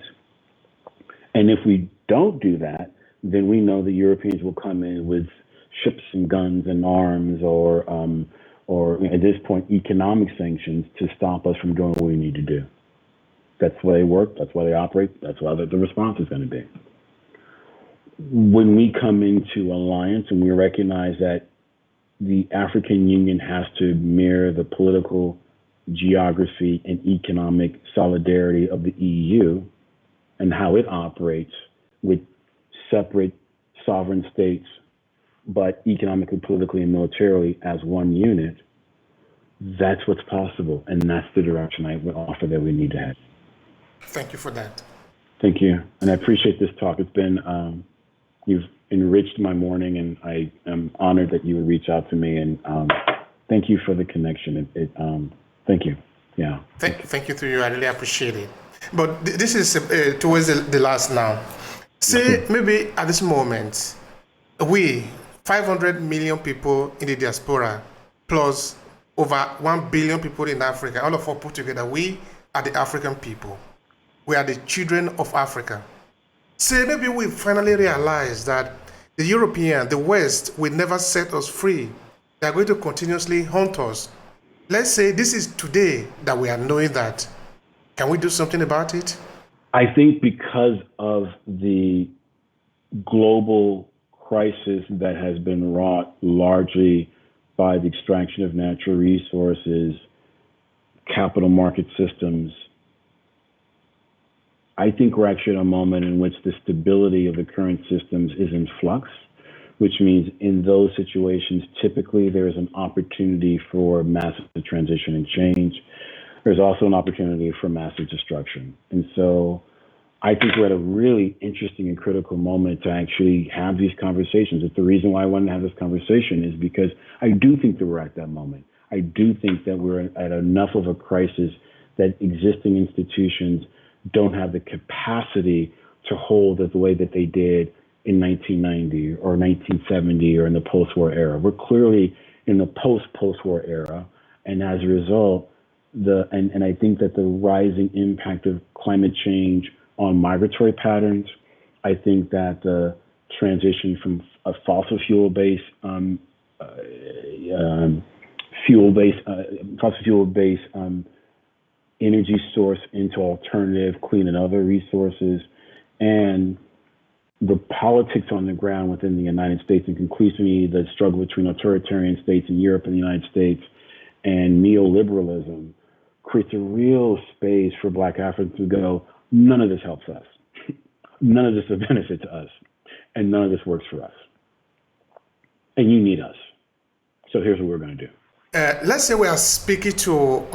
And if we don't do that, then we know the Europeans will come in with ships and guns and arms or at this point, economic sanctions to stop us from doing what we need to do. That's why they work, that's why they operate, that's why the response is going to be. When we come into alliance and we recognize that the African Union has to mirror the political geography and economic solidarity of the EU and how it operates with separate sovereign states, but economically, politically, and militarily as one unit, that's what's possible. And that's the direction I would offer that we need to head. Thank you for that. Thank you. And I appreciate this talk. It's been, you've enriched my morning, and I am honored that you would reach out to me. And thank you for the connection. Thank you. Yeah. Thank you to you. I really appreciate it. But this is towards the last now. Say maybe at this moment, we, 500 million people in the diaspora, plus over 1 billion people in Africa, all of us put together, we are the African people. We are the children of Africa. Say maybe we finally realize that the European, the West, will never set us free. They are going to continuously haunt us. Let's say this is today that we are knowing that. Can we do something about it? I think because of the global crisis that has been wrought largely by the extraction of natural resources, capital market systems, I think we're actually at a moment in which the stability of the current systems is in flux, which means in those situations, typically there is an opportunity for massive transition and change. There's also an opportunity for massive destruction. And so I think we're at a really interesting and critical moment to actually have these conversations. It's the reason why I wanted to have this conversation is because I do think that we're at that moment. I do think that we're at enough of a crisis that existing institutions don't have the capacity to hold it the way that they did in 1990 or 1970 or in the post-war era. We're clearly in the post-war era. And as a result, and I think that the rising impact of climate change on migratory patterns, I think that the transition from a fossil fuel-based energy source into alternative, clean and other resources, and the politics on the ground within the United States, and increasingly the struggle between authoritarian states in Europe and the United States and neoliberalism creates a real space for Black Africans to go, none of this helps us. None of this is a benefit to us. And none of this works for us. And you need us. So here's what we're going to do. Let's say we are speaking to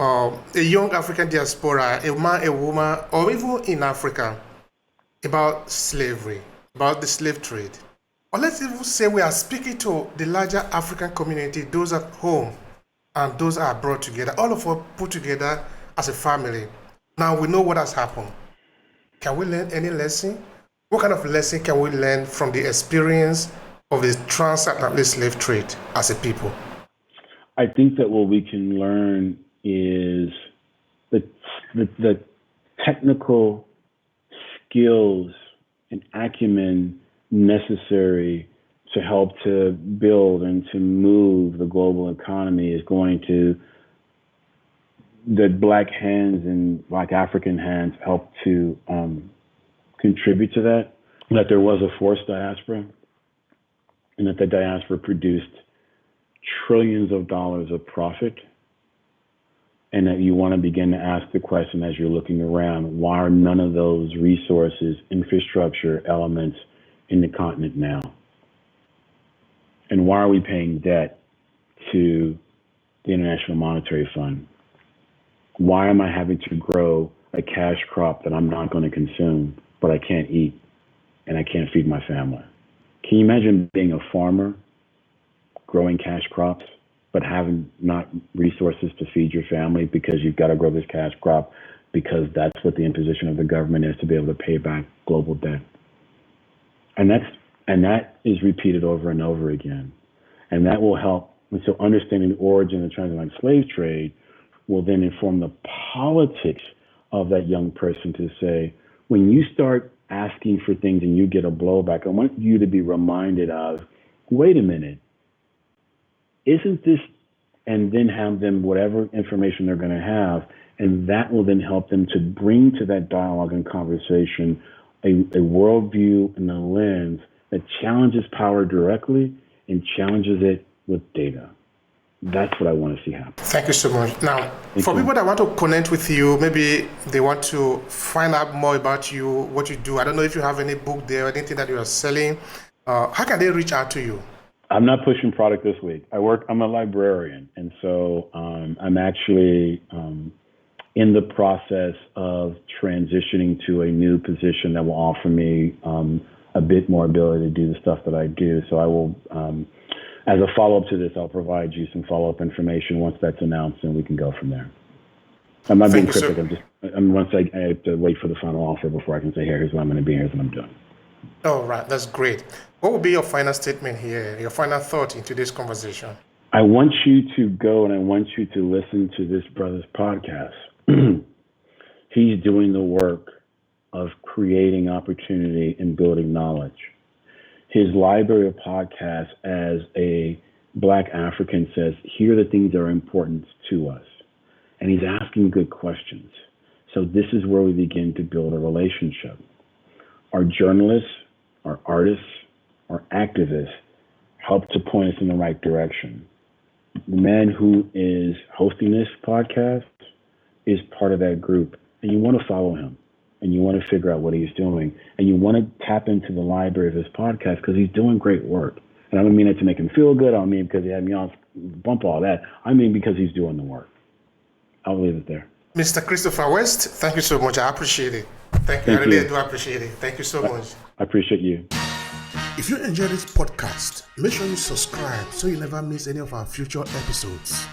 a young African diaspora, a man, a woman, or even in Africa, about slavery, about the slave trade. Or let's even say we are speaking to the larger African community, those at home and those are brought together, all of us put together as a family. Now we know what has happened. Can we learn any lesson? What kind of lesson can we learn from the experience of the transatlantic slave trade as a people? I think that what we can learn is the technical skills and acumen necessary to help to build and to move the global economy is going to, that Black hands and Black African hands help to contribute to that there was a forced diaspora, and that the diaspora produced trillions of dollars of profit, and that you want to begin to ask the question as you're looking around, why are none of those resources, infrastructure elements in the continent now? And why are we paying debt to the International Monetary Fund? Why am I having to grow a cash crop that I'm not going to consume, but I can't eat and I can't feed my family? Can you imagine being a farmer, growing cash crops, but having not resources to feed your family because you've got to grow this cash crop because that's what the imposition of the government is to be able to pay back global debt? And that is repeated over and over again. And that will help. And so understanding the origin of the transatlantic slave trade will then inform the politics of that young person to say, when you start asking for things and you get a blowback, I want you to be reminded of, wait a minute, isn't this, and then have them whatever information they're going to have, and that will then help them to bring to that dialogue and conversation a worldview and a lens that challenges power directly and challenges it with data. That's what I want to see happen. Thank you so much. Now, for people that want to connect with you, maybe they want to find out more about you, what you do. I don't know if you have any book there or anything that you are selling. How can they reach out to you? I'm not pushing product this week. I'm a librarian. And so I'm actually in the process of transitioning to a new position that will offer me a bit more ability to do the stuff that I do. So I will, as a follow-up to this, I'll provide you some follow-up information once that's announced, and we can go from there. I'm not being cryptic. Once I have to wait for the final offer before I can say, here's what I'm going to be, here's what I'm doing. Oh, right. That's great. What would be your final statement here, your final thought into this conversation? I want you to go and I want you to listen to this brother's podcast. He's doing the work of creating opportunity and building knowledge. His library of podcasts, as a Black African, says, here are the things that are important to us. And he's asking good questions. So this is where we begin to build a relationship. Our journalists, our artists, our activists help to point us in the right direction. The man who is hosting this podcast is part of that group, and you want to follow him, and you want to figure out what he's doing, and you want to tap into the library of his podcast because he's doing great work. And I don't mean it to make him feel good. I don't mean because he had me on bump all that. I mean because he's doing the work. I'll leave it there. Mr. Christopher West, thank you so much. I appreciate it. Thank you. I really do appreciate it. Thank you so much. I appreciate you. If you enjoy this podcast, make sure you subscribe so you never miss any of our future episodes.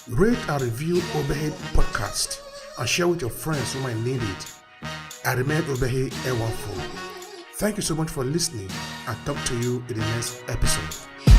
Rate and review Obehi Podcast and share with your friends who might need it. I remain Obehi Ewafo. Thank you so much for listening, and talk to you in the next episode.